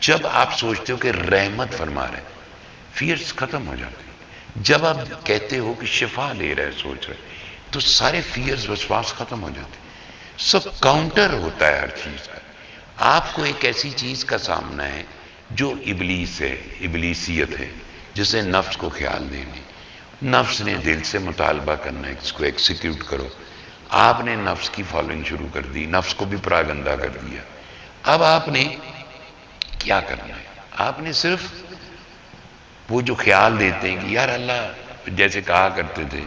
جب آپ سوچتے ہو کہ رحمت فرما رہے ہیں فیئرز ختم ہو جاتے ہیں، جب آپ کہتے ہو کہ شفا دے رہا ہے، سوچ رہے ہیں، تو سارے فیئرز وسواس ختم ہو جاتے ہیں، سب کاؤنٹر ہوتا ہے ہر چیز کا۔ آپ کو ایک ایسی چیز کا سامنا ہے جو ابلیس ہے، ابلیسیت ہے، جسے نفس کو خیال دینے، نفس نے دل سے مطالبہ کرنا ہے اس کو ایکسیکیوٹ کرو، آپ نے نفس کی فالوئنگ شروع کر دی، نفس کو بھی پراگندہ کر دیا۔ اب آپ نے کیا کرنا ہے؟ آپ نے صرف وہ جو خیال دیتے ہیں کہ یار اللہ، جیسے کہا کرتے تھے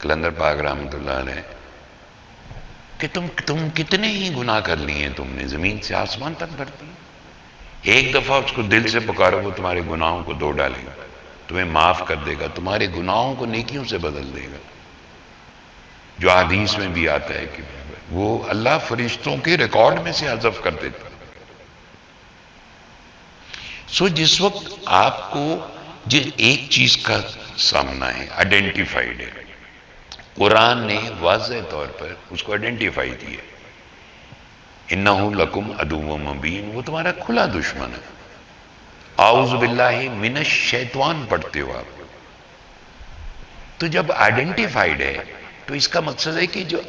کلندر پاک رحمۃ اللہ علیہ کہ تم کتنے ہی گناہ کر لیے ہیں تم نے، زمین سے آسمان تک بھرتی، ایک دفعہ اس کو دل سے پکارو، وہ تمہارے گناہوں کو دھو ڈالے گا، تمہیں معاف کر دے گا، تمہارے گناہوں کو نیکیوں سے بدل دے گا۔ جو حدیث میں بھی آتا ہے کہ وہ اللہ فرشتوں کے ریکارڈ میں سے حذف کر دیتا۔ سو جس وقت آپ کو ایک چیز کا سامنا ہے، آئیڈینٹیفائیڈ ہے، قرآن نے واضح طور پر اس کو آئیڈینٹیفائی کیا، انہو لکم عدو مبین، وہ تمہارا کھلا دشمن ہے۔ اعوذ باللہ من الشیطان پڑھتے ہو آپ، تو جب آئیڈینٹیفائیڈ ہے تو اس کا مقصد ہے کہ جو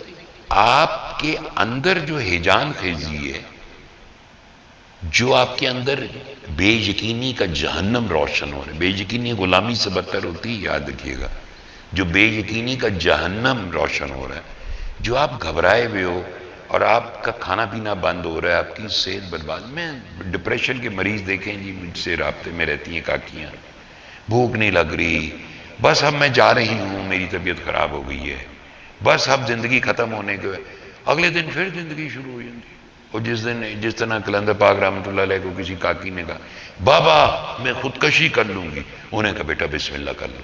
آپ کے اندر جو ہیجان خیزی ہے، جو آپ کے اندر بے یقینی کا جہنم روشن ہو رہا ہے، بے یقینی غلامی سے بدتر ہوتی ہے، یاد رکھیے گا، جو بے یقینی کا جہنم روشن ہو رہا ہے، جو آپ گھبرائے ہوئے ہو اور آپ کا کھانا پینا بند ہو رہا ہے، آپ کی صحت برباد، میں ڈپریشن کے مریض دیکھیں جی، مجھ سے رابطے میں رہتی ہیں کاکیاں، بھوک نہیں لگ رہی، بس اب میں جا رہی ہوں، میری طبیعت خراب ہو گئی ہے، بس اب زندگی ختم ہونے کے اگلے دن پھر زندگی شروع ہو جاتی ہے۔ اور جس طرح کلندر پاک رحمۃ اللہ علیہ کو کسی کاکی نے کہا بابا میں خودکشی کر لوں گی، انہیں کہا بیٹا بسم اللہ کر لو۔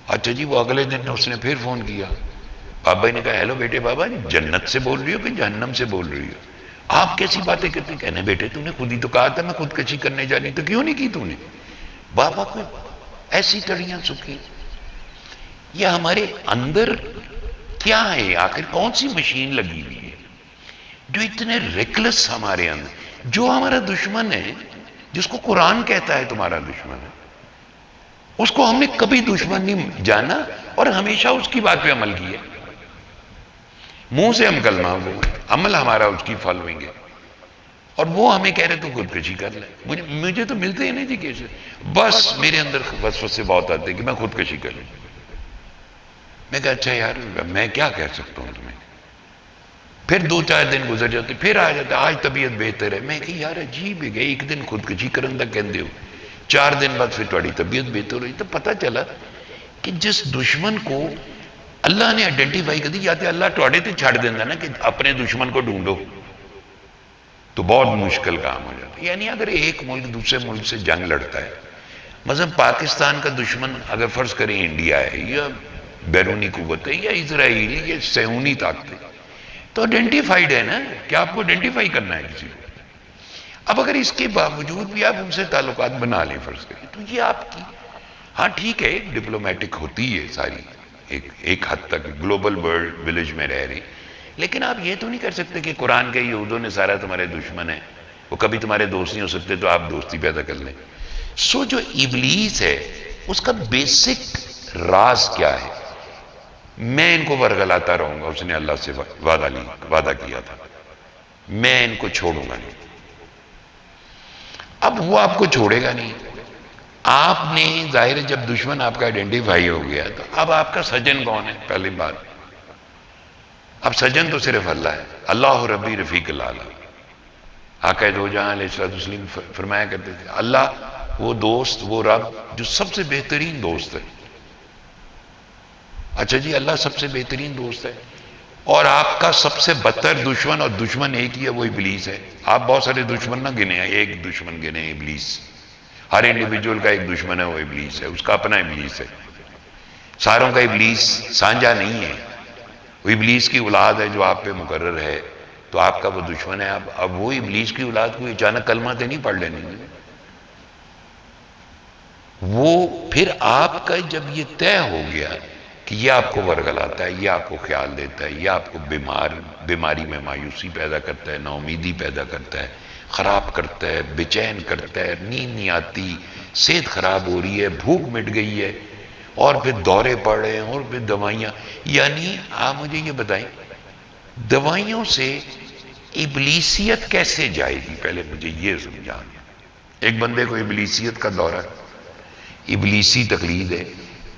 اچھا جی، وہ اگلے دن اس نے پھر فون کیا، بابا نے کہا ہیلو بیٹے، بابا جنت سے بول رہی ہو کہ جہنم سے بول رہی ہو؟ آپ کیسی باتیں کرتے ہیں؟ کہنے بیٹے تو نے خود ہی تو کہا تھا میں خودکشی کرنے جا رہی، تو کیوں نہیں کی تو نے؟ بابا کو ایسی کڑیاں سکی۔ یہ ہمارے اندر کیا ہے آخر، کون سی مشین لگی ہوئی ہے جو اتنے ریکلس ہمارے اندر، جو ہمارا دشمن ہے، جس کو قرآن کہتا ہے تمہارا دشمن ہے، اس کو ہم نے کبھی دشمن نہیں جانا اور ہمیشہ اس کی بات پہ عمل کیا، منہ سے ہم کلمہ، وہ عمل ہمارا اس کی فالوئنگ ہے، اور وہ ہمیں کہہ رہے تو خودکشی کر لیں۔ مجھے تو ملتے ہیں نہیں جی کیسے، بس میرے اندر وسوسے بہت آتے ہیں کہ میں خودکشی کر لوں۔ میں کہا اچھا یار میں کیا کہہ سکتا ہوں تمہیں؟ پھر 2 4 دن گزر جاتے، پھر آ جاتا آج طبیعت بہتر ہے۔ میں کہ یار عجیب ہے، ایک دن خودکشی کرن دا کہندے ہو، 4 دن بعد پھر تھوڑی طبیعت بہتر ہوئی۔ تو پتہ چلا کہ جس دشمن کو اللہ نے آئیڈینٹیفائی کر دی، یا تو اللہ تھوڑے تے چھڑ دینا نا کہ اپنے دشمن کو ڈھونڈو، تو بہت مشکل کام ہو جاتا ہے۔ یعنی اگر ایک ملک دوسرے ملک سے جنگ لڑتا ہے، مثلا پاکستان کا دشمن اگر فرض کریں انڈیا ہے یا بیرونی قوت ہے یا اسرائیل یا صہیونی طاقت ہے، تو آئیڈینٹیفائڈ ہے نا کہ آپ کو آئیڈینٹیفائی کرنا ہے کسی کو. اب اگر اس کے باوجود بھی آپ ان سے تعلقات بنا لیں فرض کریں تو یہ آپ کی ہاں ٹھیک ہے ڈپلومیٹک ہوتی ہے ساری ایک حد تک گلوبل ورلڈ ولیج میں رہ رہی, لیکن آپ یہ تو نہیں کر سکتے کہ قرآن کے یہودوں نے سارا تمہارے دشمن ہے, وہ کبھی تمہارے دوست نہیں ہو سکتے تو آپ دوستی پیدا کر لیں. سو جو ابلیس ہے اس کا بیسک راز کیا ہے؟ میں ان کو ورگلاتا رہوں گا, اس نے اللہ سے وعدہ کیا تھا میں ان کو چھوڑوں گا نہیں. اب وہ آپ کو چھوڑے گا نہیں. آپ نے ظاہر ہے جب دشمن آپ کا آئیڈینٹیفائی ہو گیا تو اب آپ کا سجن کون ہے؟ پہلی بات اب سجن تو صرف اللہ ہے. اللہ ربی رفیق الاعلی, آقا دو جہاں علیہ الصلوۃ والتسلیم فرمایا کرتے تھے اللہ وہ دوست وہ رب جو سب سے بہترین دوست ہے. اچھا جی اللہ سب سے بہترین دوست ہے اور آپ کا سب سے بدتر دشمن, اور دشمن ایک ہی ہے وہ ابلیس ہے. آپ بہت سارے دشمن نہ گنے ہیں, ایک دشمن گنے ہیں ابلیس. ہر انڈیویجول کا ایک دشمن ہے وہ ابلیس ہے, اس کا اپنا ابلیس ہے. ساروں کا ابلیس سانجا نہیں ہے, وہ ابلیس کی اولاد ہے جو آپ پہ مقرر ہے تو آپ کا وہ دشمن ہے. اب وہ ابلیس کی اولاد کو اچانک کلمہ تے نہیں پڑھ لینی, وہ پھر آپ کا جب یہ طے ہو گیا کہ یہ آپ کو ورگلاتا ہے, یہ آپ کو خیال دیتا ہے, یہ آپ کو بیماری میں مایوسی پیدا کرتا ہے, نا امیدی پیدا کرتا ہے, خراب کرتا ہے, بے چین کرتا ہے, نیند نہیں آتی, صحت خراب ہو رہی ہے, بھوک مٹ گئی ہے, اور پھر دورے پڑ رہے ہیں, اور پھر دوائیاں. یعنی آپ مجھے یہ بتائیں دوائیوں سے ابلیسیت کیسے جائے گی؟ پہلے مجھے یہ سمجھانا. ایک بندے کو ابلیسیت کا دورہ, ابلیسی تقلید ہے,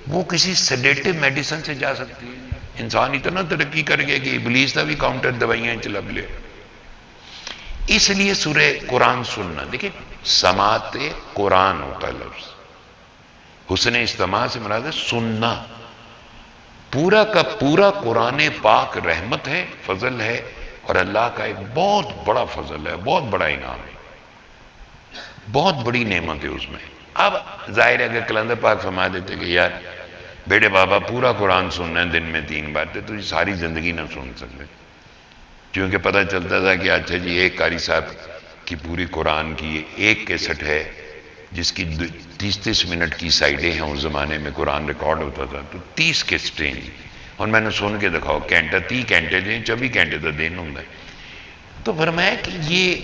وہ کسی سیڈیٹو میڈیسن سے جا سکتی ہے؟ انسان اتنا ترقی کر گیا کہ ابلیس کا بھی کاؤنٹر دوائیاں چلب لے. اس لیے سورہ قرآن سننا, دیکھیں سماعت قرآن ہوتا ہے لفظ, حسن استماع سے مراد ہے سننا. پورا کا پورا قرآن پاک رحمت ہے, فضل ہے, اور اللہ کا ایک بہت بڑا فضل ہے, بہت بڑا انعام ہے, بہت بڑی نعمت ہے اس میں. اب ظاہر ہے اگر کلندر پاک فرما دیتے کہ یار بیٹے بابا پورا قرآن سننا ہے دن میں 3 بار, تو یہ ساری زندگی نہ سن سکتے, کیونکہ پتہ چلتا تھا کہ اچھا جی ایک قاری صاحب کی پوری قرآن کی ایک کیسٹ ہے جس کی 30 منٹ کی سائیڈیں ہیں. اس زمانے میں قرآن ریکارڈ ہوتا تھا تو 30 کیسٹیں ہیں, اور میں نے سن کے دکھاؤ گھنٹہ 30 گھنٹے دیں 24 گھنٹے تو دن ہوں گے. تو فرمایا کہ یہ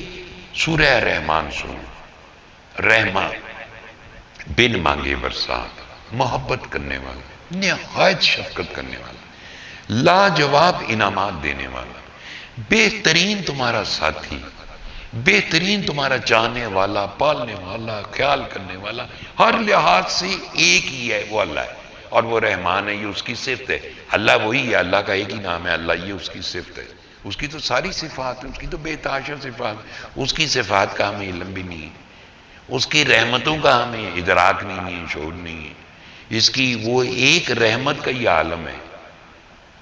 سورہ رحمان سن, رحمہ بن مانگے برسات, محبت کرنے والا, نہایت شفقت کرنے والا, لاجواب انعامات دینے والا, بہترین تمہارا ساتھی, بہترین تمہارا چاہنے والا, پالنے والا, خیال کرنے والا, ہر لحاظ سے ایک ہی ہے وہ اللہ ہے. اور وہ رحمان ہے, یہ اس کی صفت ہے. اللہ وہی ہے, اللہ کا ایک ہی نام ہے اللہ, یہ اس کی صفت ہے. اس کی تو ساری صفات ہیں, اس کی تو بے تحاشا صفات, اس کی صفات کا ہمیں علم بھی نہیں ہے, اس کی رحمتوں کا ہمیں ادراک نہیں ہے, شعور نہیں ہے. اس کی وہ ایک رحمت کا یہ عالم ہے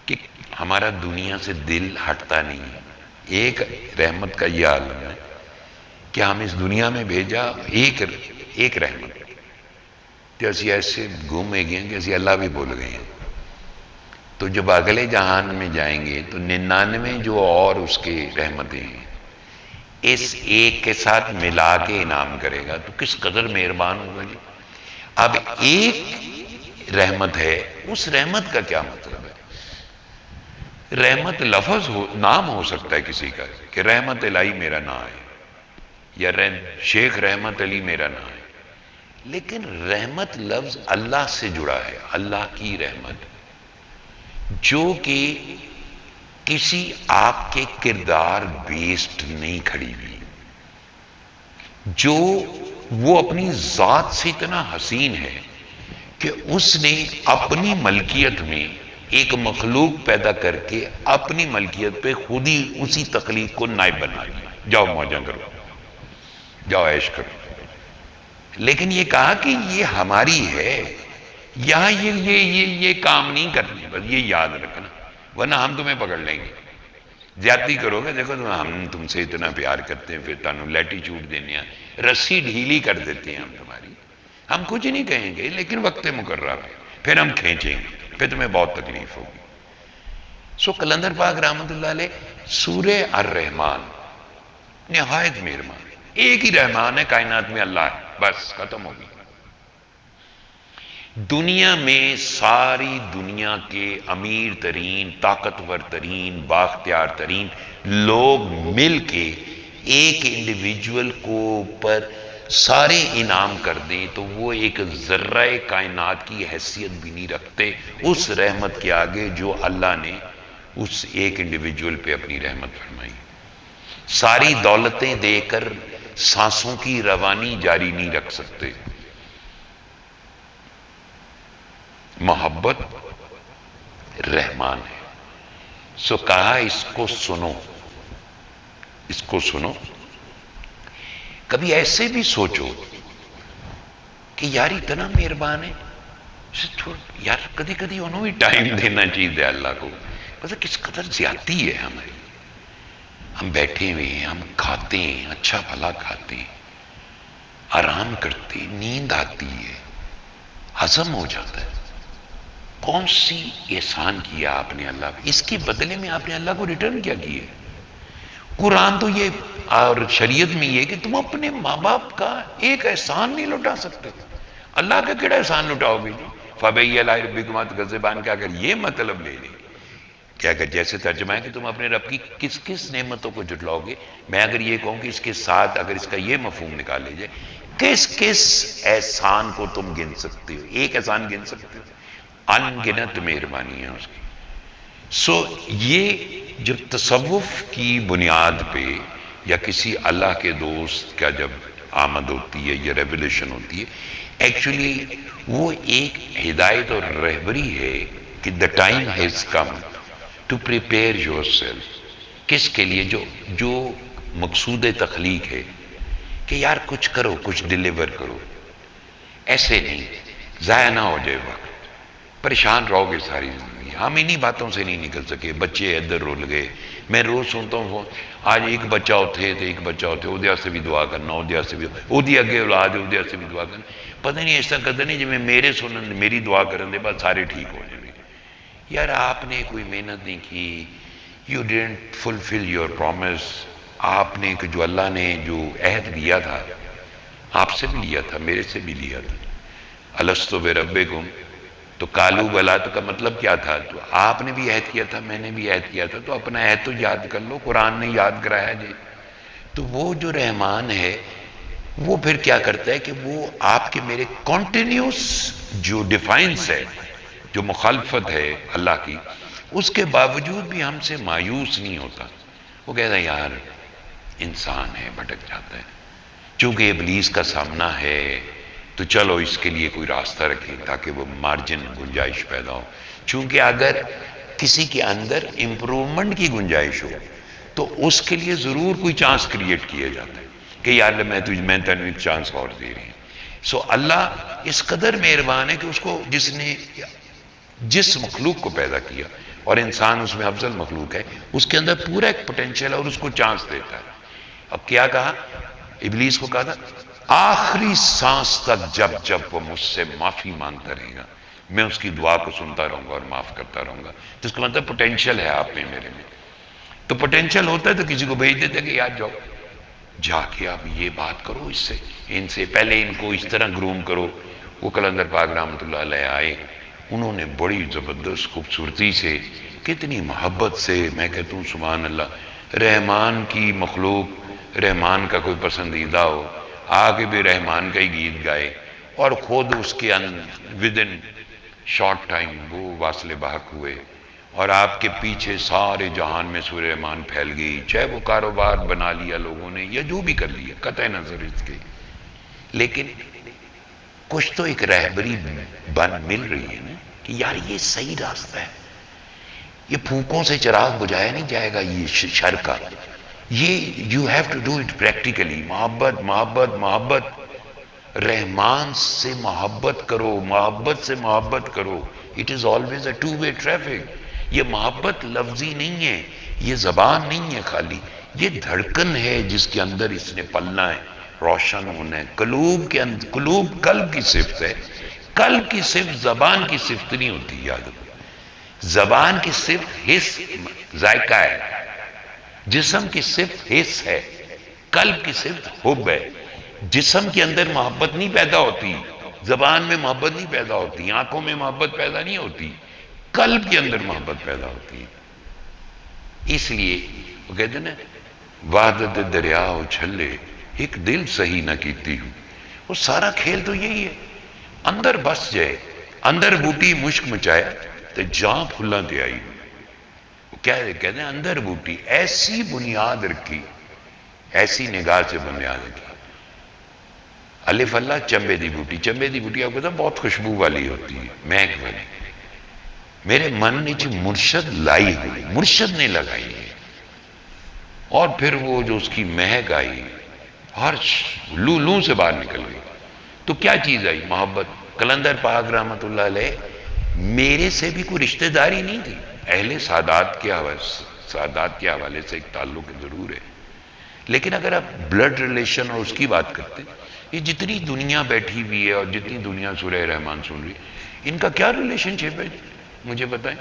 کہ ہمارا دنیا سے دل ہٹتا نہیں ہے. ایک رحمت کا یہ عالم ہے کہ ہم اس دنیا میں بھیجا ایک رحمت, کہ اسی ایسے گھومے گئے کہ اسی اللہ بھی بول گئے ہیں. تو جب اگلے جہان میں جائیں گے تو 99 جو اور اس کے رحمتیں ہیں اس ایک کے ساتھ ملا کے انعام کرے گا, تو کس قدر مہربان ہوگا جی. اب ایک رحمت ہے, اس رحمت کا کیا مطلب ہے؟ رحمت لفظ نام ہو سکتا ہے کسی کا کہ رحمت الہی میرا نام ہے, یا شیخ رحمت علی میرا نام ہے, لیکن رحمت لفظ اللہ سے جڑا ہے, اللہ کی رحمت جو کہ کسی آپ کے کردار بیسڈ نہیں کھڑی ہوئی, جو وہ اپنی ذات سے اتنا حسین ہے کہ اس نے اپنی ملکیت میں ایک مخلوق پیدا کر کے اپنی ملکیت پہ خود ہی اسی تخلیق کو نائب بنا دیا, جاؤ موجہ کرو, جاؤ عیش کرو. لیکن یہ کہا کہ یہ ہماری ہے, یہاں یہ کام نہیں کرنے, بس یہ یاد رکھنا, ورنہ ہم تمہیں پکڑ لیں گے. زیادتی کرو گے, دیکھو ہم تم سے اتنا پیار کرتے ہیں, پھر تانوں لیٹیچیوڈ دینے ہیں, رسی ڈھیلی کر دیتے ہیں ہم تمہاری, ہم کچھ نہیں کہیں گے لیکن وقت مقررہ پھر ہم کھینچیں گے, پھر تمہیں بہت تکلیف ہوگی. سو قلندر پاک رحمت اللہ علیہ سورہ الرحمن نہایت مہربان، ایک ہی رحمان ہے کائنات میں، اللہ ہے، بس ختم ہو گئی۔ دنیا میں ساری دنیا کے امیر ترین، طاقتور ترین، بااختیار ترین لوگ مل کے ایک انڈیویجول کو پر سارے انعام کر دیں تو وہ ایک ذرہ کائنات کی حیثیت بھی نہیں رکھتے اس رحمت کے آگے جو اللہ نے اس ایک انڈیویجول پہ اپنی رحمت فرمائی۔ ساری دولتیں دے کر سانسوں کی روانی جاری نہیں رکھ سکتے۔ محبت رحمان ہے، سو کہا اس کو سنو، اس کو سنو۔ کبھی ایسے بھی سوچو کہ یار اتنا مہربان ہے، یار کدی کدی انہوں بھی ٹائم دینا چاہیے اللہ کو، پتہ کس قدر زیادتی ہے ہماری۔ ہم بیٹھے ہوئے ہیں، ہم کھاتے ہیں، اچھا بھلا کھاتے ہیں، آرام کرتے ہیں، نیند آتی ہے، ہضم ہو جاتا ہے۔ کون سی احسان کیا آپ نے اللہ پہ، اس کے بدلے میں آپ نے اللہ کو ریٹرن کیا کیے؟ قرآن تو یہ اور شریعت میں یہ کہ تم اپنے ماں باپ کا ایک احسان نہیں لوٹا سکتے، اللہ کا کیڑا احسان لوٹاؤ گے جی؟ فَبِأَيِّ آلَاءِ رَبِّكُمَا تُكَذِّبَانِ، کیا اگر یہ مطلب لے لیں، کیا اگر جیسے ترجمہ ہے کہ تم اپنے رب کی کس کس نعمتوں کو جھٹلاؤ گے، میں اگر یہ کہوں کہ اس کے ساتھ اگر اس کا یہ مفہوم نکال لیجئے، کس کس احسان کو تم گن سکتے ہو؟ ایک احسان گن سکتے ہو؟ ان گنت مہربانی ہے اس کی۔ سو یہ جب تصوف کی بنیاد پہ یا کسی اللہ کے دوست کا جب آمد ہوتی ہے یا ریولیشن ہوتی ہے، ایکچولی وہ ایک ہدایت اور رہبری ہے کہ the time has come to prepare yourself، کس کے لیے؟ جو مقصود تخلیق ہے کہ یار کچھ کرو، کچھ ڈیلیور کرو، ایسے نہیں ضائع نہ ہو جائے وقت، پریشان رہو گے ساری زندگی۔ ہم انہی باتوں سے نہیں نکل سکے، بچے ادھر رول گئے۔ میں روز سنتا ہوں آج ایک بچہ ہوتے تو ایک بچہ ہوتے اودیا سے بھی دعا کرنا، اودیا سے بھی اودی اگے اولاد ہے اودیا سے بھی دعا کرنا، پتہ نہیں ایسا کرتے نہیں جی میں میرے سنن میری دعا کرنے دے بعد سارے ٹھیک ہو جائیں گے۔ یار آپ نے کوئی محنت نہیں کی، you didn't fulfil your promise. آپ نے جو اللہ نے جو عہد لیا تھا، آپ سے بھی لیا تھا، میرے سے بھی لیا تھا، الستو بربکم، تو کالو بلا تو کا مطلب کیا تھا؟ تو آپ نے بھی عہد کیا تھا، میں نے بھی عہد کیا تھا، تو اپنا عہد تو یاد کر لو، قرآن نے یاد کرایا جی۔ تو وہ جو رحمان ہے وہ پھر کیا کرتا ہے کہ وہ آپ کے میرے کنٹینیوس جو ڈیفائنس ہے، جو مخالفت ہے اللہ کی، اس کے باوجود بھی ہم سے مایوس نہیں ہوتا۔ وہ کہتا ہے یار انسان ہے، بھٹک جاتا ہے، چونکہ ابلیس کا سامنا ہے تو چلو اس کے لیے کوئی راستہ رکھیں تاکہ وہ مارجن گنجائش پیدا ہو۔ چونکہ اگر کسی کے اندر امپروومنٹ کی گنجائش ہو تو اس کے لیے ضرور کوئی چانس کریٹ کیا جاتا ہے کہ یار میں تینوں ایک چانس اور دے رہی ہوں۔ سو اللہ اس قدر مہربان ہے کہ اس کو جس مخلوق کو پیدا کیا، اور انسان اس میں افضل مخلوق ہے، اس کے اندر پورا ایک پوٹینشیل ہے اور اس کو چانس دیتا ہے۔ اب کیا کہا ابلیس کو؟ کہا تھا آخری سانس تک جب وہ مجھ سے معافی مانگتا رہے گا میں اس کی دعا کو سنتا رہوں گا اور معاف کرتا رہوں گا۔ تو اس کا مطلب پوٹینشیل ہے آپ میں، میرے میں۔ تو پوٹینشیل ہوتا ہے تو کسی کو بھیج دیتے کہ یار جاؤ جا کے آپ یہ بات کرو، اس سے ان سے پہلے ان کو اس طرح گروم کرو۔ وہ قلندر پاک رحمت اللہ علیہ آئے، انہوں نے بڑی زبردست خوبصورتی سے، کتنی محبت سے، میں کہتا ہوں سبحان اللہ، رحمان کی مخلوق، رحمان کا کوئی پسندیدہ ہو، آگے بھی رحمان کا ہی گیت گائے اور خود اس کے ودن شارٹ ٹائم وہ واصل بحق ہوئے، اور آپ کے پیچھے سارے جہان میں سورہ رحمان پھیل گئی، چاہے وہ کاروبار بنا لیا لوگوں نے یا جو بھی کر لیا قطع نظر اس کے، لیکن کچھ تو ایک رہبری مل رہی ہے نا کہ یار یہ صحیح راستہ ہے، یہ پھونکوں سے چراغ بجھایا نہیں جائے گا یہ شر کا، یہ you have to do it practically. محبت محبت محبت، رحمان سے محبت کرو، محبت سے محبت کرو۔ It is always a two way traffic. یہ محبت لفظی نہیں ہے، یہ زبان نہیں ہے خالی، یہ دھڑکن ہے جس کے اندر اس نے پلنا ہے، روشن ہونا ہے۔ قلوب کے اندر، قلوب قلب کی صفت ہے، قلب کی صفت زبان کی صفت نہیں ہوتی، یاد رکھو۔ زبان کی صرف حس ذائقہ ہے، جسم کی صرف حس ہے، قلب کی صرف حب ہے۔ جسم کے اندر محبت نہیں پیدا ہوتی، زبان میں محبت نہیں پیدا ہوتی، آنکھوں میں محبت پیدا نہیں ہوتی، قلب کے اندر محبت پیدا ہوتی ہے۔ اس لیے وہ کہتے ہیں نا، وحدت دریا اچھلے ایک دل صحیح نہ کیتی ہوں۔ وہ سارا کھیل تو یہی ہے، اندر بس جائے، اندر بوٹی مشک مچایا تو جاں پھلاں تے آئی۔ وہ کیا کہتے ہیں، اندر بوٹی ایسی بنیاد رکھی، ایسی نگاہ سے بنیاد رکھی۔ الف اللہ چمبے دی بوٹی، چمبے دی بوٹی آپ کو پتا بہت خوشبو والی ہوتی ہے، مہک والی۔ میرے من نے مرشد لائی ہوئی، مرشد نے لگائی ہے، اور پھر وہ جو اس کی مہک آئی، ہر لو لو سے باہر نکل گئی۔ تو کیا چیز آئی؟ محبت۔ قلندر پاک رحمت اللہ علیہ میرے سے بھی کوئی رشتہ داری نہیں تھی، اہل سادات کے حوالے سے ایک تعلق ضرور ہے، لیکن اگر آپ بلڈ ریلیشن اور اس کی بات کرتے ہیں، یہ جتنی دنیا بیٹھی ہوئی ہے اور جتنی دنیا سورہ رحمان سن رہی ہے، ان کا کیا ریلیشن شپ ہے مجھے بتائیں؟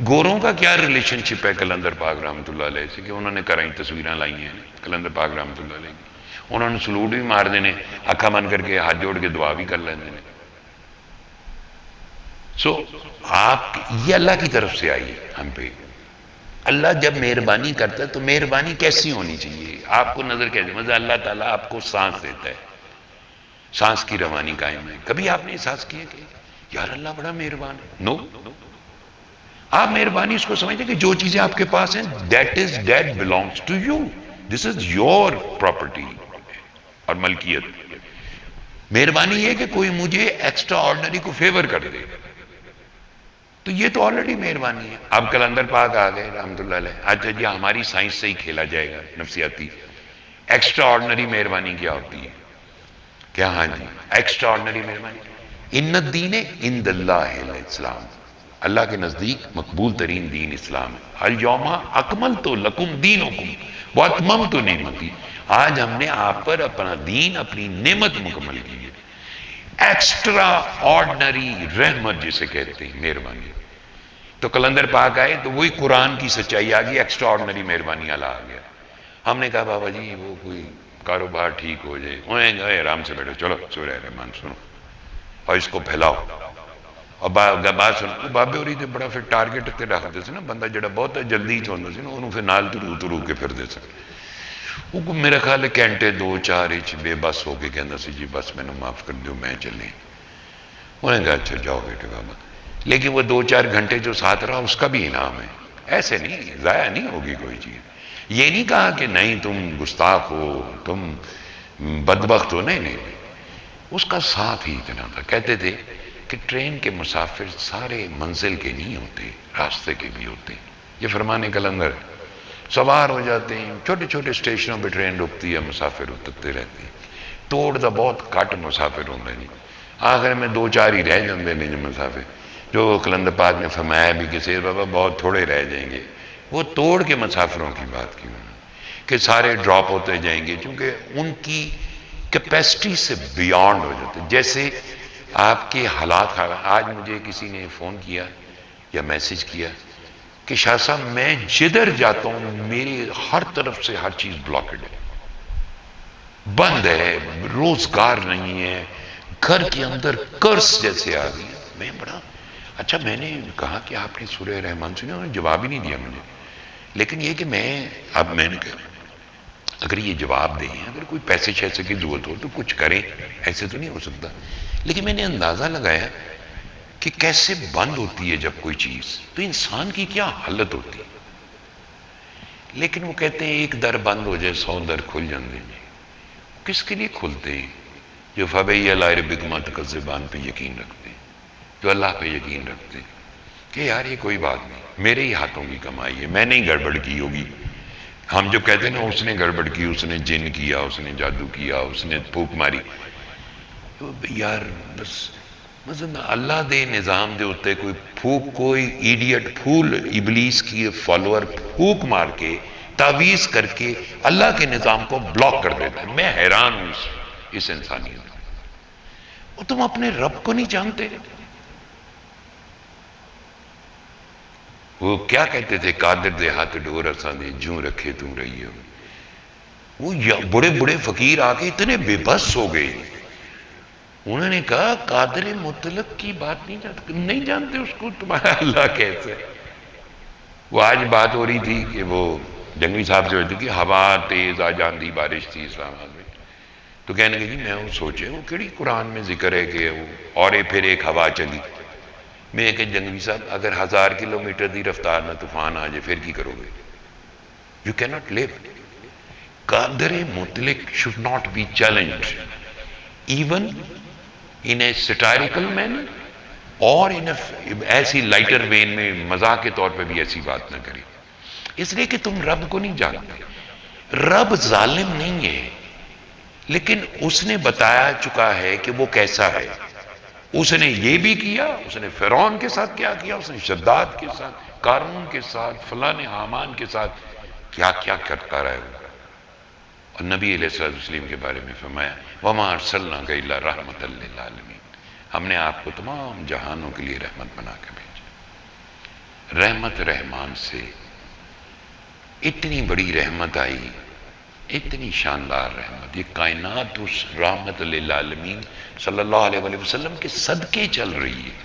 گوروں کا کیا ریلیشن شپ ہے قلندر پاک رحمت اللہ علیہ سے کہ انہوں نے کرائی تصویریں لائی ہیں قلندر پاک رحمت اللہ علیہ کی، انہوں نے سلوٹ بھی مار دینے، اکھا بند کر کے ہاتھ جوڑ کے دعا بھی کر لینے۔ سو آپ یہ اللہ کی طرف سے آئی ہے ہم پہ۔ اللہ جب مہربانی کرتا ہے تو مہربانی کیسی ہونی چاہیے؟ آپ کو نظر کیسے؟ مطلب اللہ تعالیٰ آپ کو سانس دیتا ہے، سانس کی روانی قائم ہے، کبھی آپ نے احساس کیا کہ یار اللہ بڑا مہربان ہے؟ نو، آپ مہربانی اس کو سمجھتے کہ جو چیزیں آپ کے پاس ہیں that belongs to you, this is your property اور ملکیت۔ مہربانی یہ کہ کوئی مجھے ایکسٹرا آرڈنری کو فیور کر دے، تو یہ تو آلریڈی مہربانی ہے۔ اب قلندر پاک آ گئے رحمت اللہ علیہ، اچھا جی ہماری سائنس سے ہی کھیلا جائے گا نفسیاتی، ایکسٹرا آرڈنری مہربانی کیا ہوتی ہے؟ کیا؟ ہاں جی، ایکسٹرا آرڈنری مہربانی، ان الدین عند اللہ الاسلام، اللہ کے نزدیک مقبول ترین دین اسلام ہے۔ الیوم اکملت لکم دینکم واتممت نعمتی، آج ہم نے آپ پر اپنا دین، اپنی نعمت مکمل کی ہے۔ ایکسٹرا آرڈنری رحمت جسے کہتے ہیں، مہربانی۔ تو قلندر پاک آئے تو وہی قرآن کی سچائی آ گئی، ایکسٹرا آرڈنری مہربانی والا آ گیا۔ ہم نے کہا بابا جی وہ کوئی کاروبار ٹھیک ہو جائے، انہیں گئے آرام سے بیٹھو، چلو سورہ رحمان سنو اور اس کو پھیلاؤ، اور بات سنو۔ بابے ہوری تے بڑا پھر ٹارگیٹ تے رکھتے سے نا، بندہ جڑا بہت جلدی چاہتا سی نا انہوں پھر نال ترو کے پھر دے سکتے۔ وہ میرا خیال ہے گھنٹے 2-4 بے بس ہو کے کہنا سی جی بس میں نے معاف کر دیو میں چلیں۔ انہوں نے کہا اچھا جاؤ بیٹے بابا، لیکن وہ 2-4 گھنٹے جو ساتھ رہا اس کا بھی انعام ہے، ایسے نہیں ضائع نہیں ہوگی کوئی چیز۔ یہ نہیں کہا کہ نہیں تم گستاخ ہو، تم بدبخت ہو، نہیں نہیں، اس کا ساتھ ہی اتنا تھا۔ کہتے تھے کہ ٹرین کے مسافر سارے منزل کے نہیں ہوتے، راستے کے بھی ہوتے۔ یہ فرمان قلندر، سوار ہو جاتے ہیں، چھوٹے چھوٹے اسٹیشنوں پہ ٹرین رکتی ہے، مسافر اترتے رہتے ہیں، توڑ دا بہت کٹ مسافر ہوں گے، آخر میں 2-4 ہی رہ جاندے نہیں جو مسافر، جو قلندر پاک نے فرمایا بھی کہ سید بابا بہت تھوڑے رہ جائیں گے، وہ توڑ کے مسافروں کی بات کی کہ سارے ڈراپ ہوتے جائیں گے، چونکہ ان کی کیپیسٹی سے بیانڈ ہو جاتے۔ جیسے آپ کے حالات، آج مجھے کسی نے فون کیا یا میسج کیا کہ شاہ صاحب میں جدھر جاتا ہوں میری ہر طرف سے ہر چیز بلاکڈ ہے، بند ہے، روزگار نہیں ہے، گھر کے اندر قرض جیسے آ گئی۔ میں بڑا اچھا، میں نے کہا کہ آپ نے سورہ رحمان سنی؟ انہوں نے جواب ہی نہیں دیا مجھے، لیکن یہ کہ میں نے کہا اگر یہ جواب دیں، اگر کوئی پیسے شیسے کی ضرورت ہو تو کچھ کریں، ایسے تو نہیں ہو سکتا۔ لیکن میں نے اندازہ لگایا کہ کیسے بند ہوتی ہے جب کوئی چیز، تو انسان کی کیا حالت ہوتی ہے۔ لیکن وہ کہتے ہیں ایک در بند ہو جائے 100 در کھل جاندے ہیں۔ کس کے لیے کھلتے ہیں؟ جو فَبِأَيِّ آلَاءِ رَبِّكُمَا تُكَذِّبَانِ پہ یقین رکھتے ہیں، جو اللہ پہ یقین رکھتے ہیں کہ یار یہ کوئی بات نہیں، میرے ہی ہاتھوں کی کمائی ہے، میں نے ہی گڑبڑ کی ہوگی۔ ہم جو کہتے ہیں نا اس نے گڑبڑ کی، اس نے جن کیا، اس نے جادو کیا، اس نے پھوک ماری، یار بس مثلا اللہ دے نظام دے ہوتے کوئی پھوک، کوئی ایڈیٹ پھول ابلیس کی فالوور پھوک مار کے تعویز کر کے اللہ کے نظام کو بلاک کر دیتا ہے۔ میں حیران ہوں اس انسانیت۔ تم اپنے رب کو نہیں جانتے؟ وہ کیا کہتے تھے، قادر دے ہاتھ ڈور اساں دے جوں رکھے توں رہی ہو. وہ بڑے بڑے فقیر آ کے اتنے بے بس ہو گئے. انہوں نے کہا قادر مطلق کی بات نہیں جانتے اس کو، تمہارا اللہ کیسے. وہ آج بات ہو رہی تھی کہ وہ جنگوی صاحب سے ہوتی کہ ہوا تیز آ جاندی بارش تھی اسلام آباد میں، تو کہنے لگے جی میں وہ سوچے وہ کیڑی قرآن میں ذکر ہے کہ وہ اور پھر ایک ہوا چلی. میں کہ جنگوی صاحب اگر 1000 کلومیٹر دی رفتار میں طوفان آ جائے پھر کی کرو گے؟ یو کی ناٹ لیو. قادر مطلق should not be challenged even in a satirical manner اور ایسی لائٹر وین میں مزاح کے طور پہ بھی ایسی بات نہ کرے، اس لیے کہ تم رب کو نہیں جانتے. رب ظالم نہیں ہے، لیکن اس نے بتایا چکا ہے کہ وہ کیسا ہے. اس نے یہ بھی کیا، اس نے فرعون کے ساتھ کیا کیا، اس نے شداد کے ساتھ، قارون کے ساتھ، فلاں حامان کے ساتھ کیا کیا کرتا رہا ہے. اور نبی علیہ السلام کے بارے میں فرمایا وَمَا أَرْسَلْنَاكَ إِلَّا رَحْمَةً لِّلْعَالَمِينَ، ہم نے آپ کو تمام جہانوں کے لیے رحمت بنا کے بھیجا. رحمت رحمان سے اتنی بڑی رحمت آئی، اتنی شاندار رحمت. یہ کائنات اس رحمت للعالمین صلی اللہ علیہ وآلہ وسلم کے صدقے چل رہی ہے.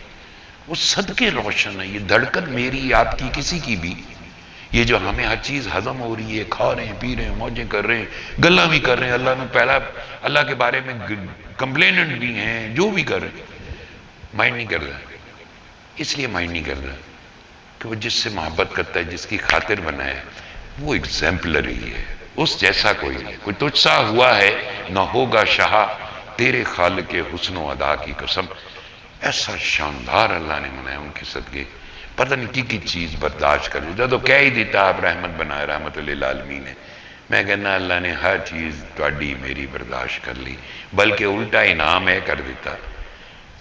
وہ صدقے روشن ہے. یہ دھڑکن میری آپ کی کسی کی بھی، یہ جو ہمیں ہر چیز ہضم ہو رہی ہے، کھا رہے ہیں پی رہے ہیں موجیں کر رہے ہیں گلا بھی کر رہے ہیں، اللہ نے پہلا اللہ کے بارے میں کمپلیننٹ بھی ہیں، جو بھی کر رہے ہیں، مائنڈ نہیں کر رہا. اس لیے مائنڈ نہیں کر رہا کہ وہ جس سے محبت کرتا ہے، جس کی خاطر بنا ہے، وہ ایگزیمپلری ہے. اس جیسا کوئی نہیں. کوئی تجھ سا ہوا ہے نہ ہوگا شاہ تیرے خالق حسن و ادا کی قسم. ایسا شاندار اللہ نے منایا ان کے صدقے. پتہ نہیں کی چیز برداشت کر لی. جب تو کہہ ہی دیتا آپ رحمت بنائے رحمت للعالمین ہے، میں کہنا اللہ نے ہر چیز تواڈی میری برداشت کر لی، بلکہ الٹا انعام ہے کر دیتا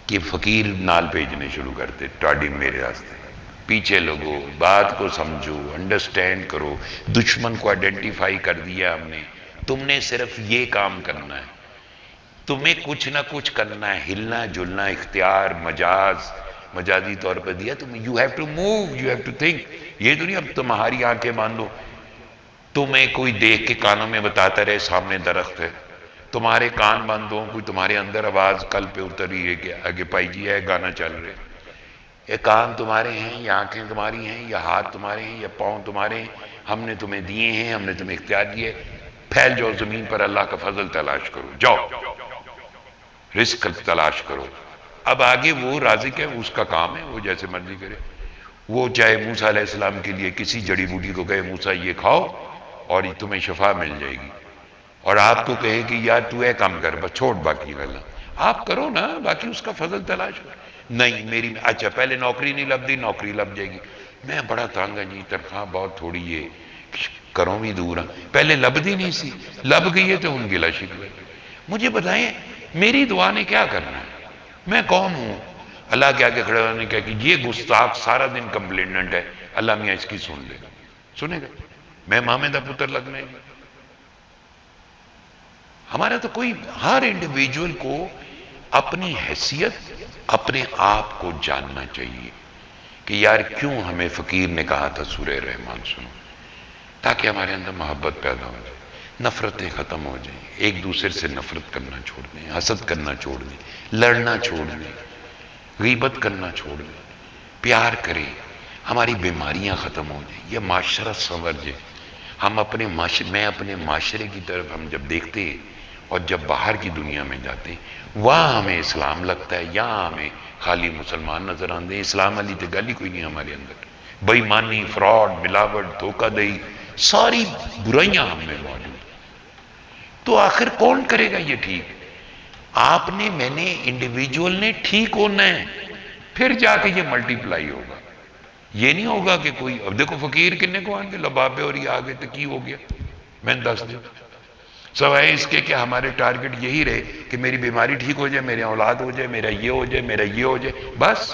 کہ فقیر نال بھیجنے شروع کرتے تواڈی میرے راستے. پیچھے لوگوں بات کو سمجھو، انڈرسٹینڈ کرو. دشمن کو آئیڈینٹیفائی کر دیا ہم نے. تم نے صرف یہ کام کرنا ہے، تمہیں کچھ نہ کچھ کرنا ہے، ہلنا جلنا اختیار مجازی طور پر دیا تمہیں. You have to move, you have to think. یہ تو نہیں اب تمہاری آنکھیں باندھو، تمہیں کوئی دیکھ کے کانوں میں بتاتا رہے سامنے درخت ہے. تمہارے کان بند ہو، کوئی تمہارے اندر آواز کل پہ اتر رہی ہے کہ آگے پائی جی ہے گانا چل رہے. یہ کان تمہارے ہیں یا آنکھیں تمہاری ہیں یا ہاتھ تمہارے ہیں یا پاؤں تمہارے ہیں، ہم نے تمہیں دیے ہیں، ہم نے تمہیں اختیار دیے. پھیل جاؤ زمین پر، اللہ کا فضل تلاش کرو، جاؤ رزق تلاش کرو. اب آگے وہ رازق ہے، اس کا کام ہے، وہ جیسے مرضی کرے. وہ چاہے موسیٰ علیہ السلام کے لیے کسی جڑی بوٹی کو کہے موسیٰ یہ کھاؤ اور تمہیں شفا مل جائے گی، اور آپ کو کہے کہ یار تو اے کام کر بس چھوڑ باقی غلط آپ کرو نا، باقی اس کا فضل تلاش کرو. نہیں میری اچھا پہلے نوکری نہیں لب دی، نوکری لب جائے گی. میں بڑا تانگ جی، تنخواہ بہت تھوڑی ہے، کروں بھی دور ہاں. پہلے لب دی نہیں سی، لب گئی ہے تو ان گلا شکوے. مجھے بتائیں میری دعا نے کیا کرنا ہے؟ میں کون ہوں اللہ کے آگے کھڑے ہونے کہا کہ یہ گستاخ سارا دن کمپلیننٹ ہے، اللہ میاں اس کی سن لے گا، سنے گا. میں مامے دا پتر لگنے گا. ہمارا تو کوئی، ہر انڈیویجول کو اپنی حیثیت اپنے آپ کو جاننا چاہیے کہ یار کیوں ہمیں فقیر نے کہا تھا سورہ رحمان سنو، تاکہ ہمارے اندر محبت پیدا ہو جائے، نفرتیں ختم ہو جائیں، ایک دوسرے سے نفرت کرنا چھوڑ دیں، حسد کرنا چھوڑ دیں، لڑنا چھوڑ دیں، غیبت کرنا چھوڑ دیں، پیار کریں، ہماری بیماریاں ختم ہو جائیں، یہ معاشرہ سنور جائے. ہم اپنے میں اپنے معاشرے کی طرف ہم جب دیکھتے ہیں اور جب باہر کی دنیا میں جاتے ہیں وہاں ہمیں اسلام لگتا ہے، یہاں ہمیں خالی مسلمان نظر آتے ہیں. اسلام والی تو گل ہی کوئی نہیں ہمارے اندر. بے ایمانی، فراڈ، ملاوٹ، دھوکہ دہی، ساری برائیاں ہم میں موجود. تو آخر کون کرے گا یہ ٹھیک؟ آپ نے، میں نے، انڈیویجول نے ٹھیک ہونا ہے، پھر جا کے یہ ملٹی پلائی ہوگا. یہ نہیں ہوگا کہ کوئی، اب دیکھو فقیر کنے کو آئیں گے لبابے اور یہ آگے تو کی ہو گیا. میں نے دس دیا سوائے اس کے کہ ہمارے ٹارگٹ یہی رہے کہ میری بیماری ٹھیک ہو جائے، میرے اولاد ہو جائے، میرا یہ ہو جائے، میرا یہ ہو جائے، بس.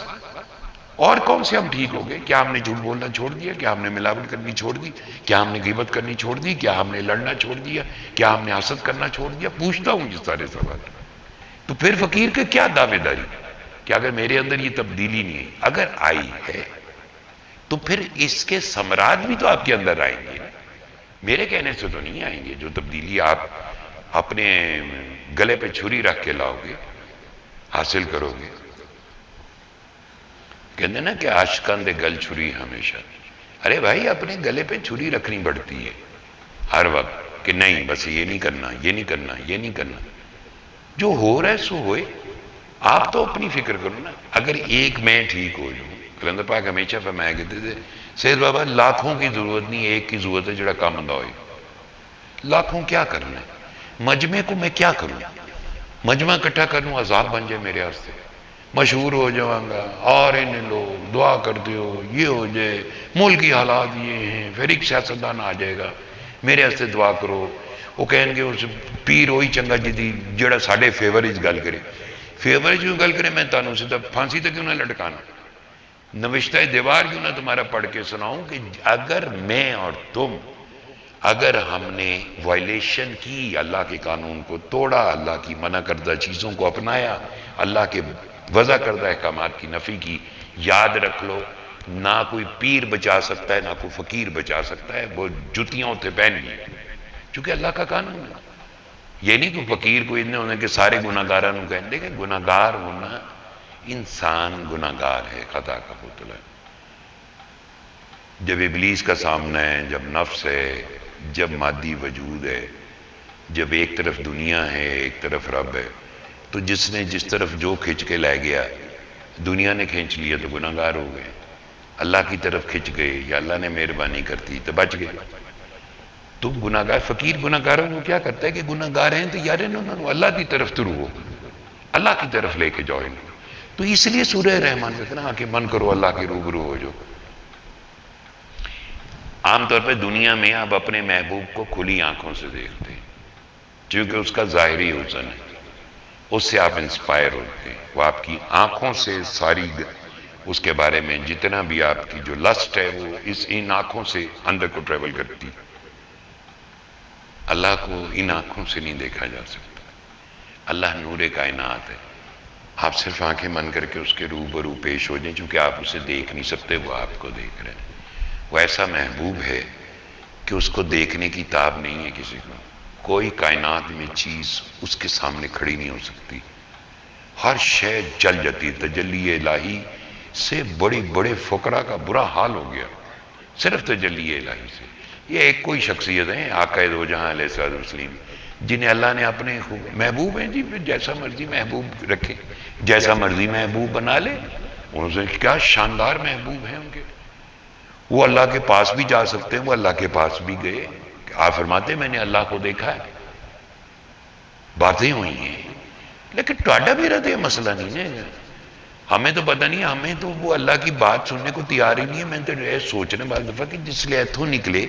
اور کون سے ہم ٹھیک ہو گئے؟ کیا ہم نے جھوٹ بولنا چھوڑ دیا؟ کیا ہم نے ملاوٹ کرنی چھوڑ دی؟ کیا ہم نے غیبت کرنی چھوڑ دی؟ کیا ہم نے لڑنا چھوڑ دیا؟ کیا ہم نے حسد کرنا چھوڑ دیا؟ پوچھتا ہوں یہ سارے سوال. تو پھر فقیر کے کیا دعوے داری کہ اگر میرے اندر یہ تبدیلی نہیں ہے؟ اگر آئی ہے تو پھر اس کے ثمرات بھی تو آپ کے اندر آئیں گے، میرے کہنے سے تو نہیں آئیں گے۔ جو تبدیلی آپ اپنے گلے پہ چھری رکھ کے لاؤ گے، حاصل کرو گے۔ کہتے ہیں نا کہ عاشقاں دے گل چھری ہمیشہ، ارے بھائی اپنے گلے پہ چھری رکھنی پڑتی ہے ہر وقت، کہ نہیں بس یہ نہیں کرنا، یہ نہیں کرنا، یہ نہیں کرنا، جو ہو رہا ہے سو ہوئے۔ آپ تو اپنی فکر کرو نا۔ اگر ایک میں ٹھیک ہو جاؤں، کلندر پاک ہمیشہ فرمایا کرتے تھے سید بابا لاکھوں کی ضرورت نہیں، ایک کی ضرورت ہے جڑا کام بندہ ہوئے۔ لاکھوں کیا کرنا ہے، مجمع کو میں کیا کروں، مجمع اکٹھا کروں عذاب بن جائے میرے واسطے، مشہور ہو جاؤں گا اور ان لوگ دعا کر دیو یہ ہو جائے، ملکی حالات یہ ہیں، پھر ایک سیاستدان آ جائے گا میرے واسطے دعا کرو، وہ کہیں گے اس پیر وہی چنگا جدی جڑا ساڈے فیور وچ گل کرے، فیور وچ گل کرے میں تانوں سیدھا پھانسی تے کیوں نہ لٹکانا، نوشتہ دیوار کیوں نہ تمہارا پڑھ کے سناؤں کہ اگر میں اور تم، اگر ہم نے وائلیشن کی، اللہ کے قانون کو توڑا، اللہ کی منع کردہ چیزوں کو اپنایا، اللہ کے وضع کردہ احکامات کی نفی کی، یاد رکھ لو نہ کوئی پیر بچا سکتا ہے، نہ کوئی فقیر بچا سکتا ہے، وہ جتیاں اتنے پہن گئی، چونکہ اللہ کا قانون ہے۔ یہ نہیں کہ فقیر کو اتنے ہونے کہ سارے گناہگاراں نوں کہیں، دیکھیں گناہگار ہونا، انسان گناہگار ہے، خطا کا پتلا ہے۔ جب ابلیس کا سامنا ہے، جب نفس ہے، جب مادی وجود ہے، جب ایک طرف دنیا ہے ایک طرف رب ہے، تو جس نے جس طرف جو کھنچ کے لے گیا، دنیا نے کھینچ لیا تو گناہگار ہو گئے، اللہ کی طرف کھنچ گئے یا اللہ نے مہربانی کرتی تو بچ گئے۔ تم گناہگار، فقیر گناہگاروں کو کیا کرتا ہے کہ گناہگار ہیں تو یار انہوں نے اللہ کی طرف تو رو، اللہ کی طرف لے کے جاؤ انہوں۔ تو اس لیے سورہ رحمان کہتے ہیں نا کہ من کرو اللہ کے روبرو ہو جو۔ عام طور پہ دنیا میں آپ اپنے محبوب کو کھلی آنکھوں سے دیکھتے ہیں، کیونکہ اس کا ظاہری حسن ہے، اس سے آپ انسپائر ہوتے ہیں، وہ آپ کی آنکھوں سے ساری اس کے بارے میں جتنا بھی آپ کی جو لسٹ ہے وہ ان آنکھوں سے اندر کو ٹریول کرتی۔ اللہ کو ان آنکھوں سے نہیں دیکھا جا سکتا، اللہ نور کائنات ہے، آپ صرف آنکھیں بند کر کے اس کے روبرو پیش ہو جائیں، چونکہ آپ اسے دیکھ نہیں سکتے، وہ آپ کو دیکھ رہے ہیں۔ وہ ایسا محبوب ہے کہ اس کو دیکھنے کی تاب نہیں ہے کسی کو، کوئی کائنات میں چیز اس کے سامنے کھڑی نہیں ہو سکتی، ہر شے جل جاتی۔ تجلی الہی سے بڑی بڑے فقراء کا برا حال ہو گیا صرف تجلی الہی سے۔ یہ ایک کوئی شخصیت ہیں آقا دو جہاں علیہ الصلوۃ والتسلیم، جنہیں اللہ نے اپنے محبوب ہیں جی، پھر جیسا مرضی محبوب رکھے، جیسا مرضی محبوب بنا لے، ان سے کیا شاندار محبوب ہیں ان کے، وہ اللہ کے پاس بھی جا سکتے ہیں، وہ اللہ کے پاس بھی گئے، آپ فرماتے ہیں میں نے اللہ کو دیکھا ہے، باتیں ہوئی ہیں، لیکن ٹاڈا میرا تو یہ مسئلہ نہیں ہے، ہمیں تو پتہ نہیں، ہمیں تو وہ اللہ کی بات سننے کو تیار ہی نہیں ہے۔ میں تو یہ سوچنے بعد دفعہ کہ جس لئے ایتھوں نکلے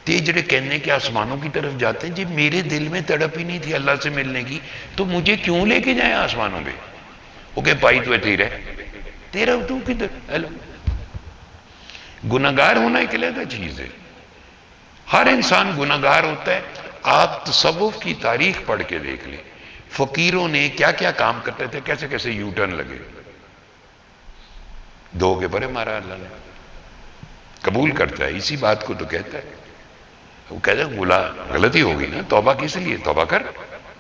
تے جڑے کہنے کے آسمانوں کی طرف جاتے ہیں، جی میرے دل میں تڑپ ہی نہیں تھی اللہ سے ملنے کی، تو مجھے کیوں لے کے جائیں آسمانوں پہ؟ وہ کہ پائی تو ایتھی رہے، تیرا تو کدھر؟ ہیلو، گناہگار ہونا ایک علیحدہ چیز ہے، ہر انسان گناہگار ہوتا ہے۔ آپ تصوف کی تاریخ پڑھ کے دیکھ لیں، فقیروں نے کیا کیا کام کرتے تھے، کیسے کیسے یو ٹرن لگے، دو کے پرے مارا اللہ نے، قبول کرتا ہے، اسی بات کو تو کہتا ہے، وہ کہتا ہے بولا غلطی ہوگی نا، توبہ کس لیے، توبہ کر،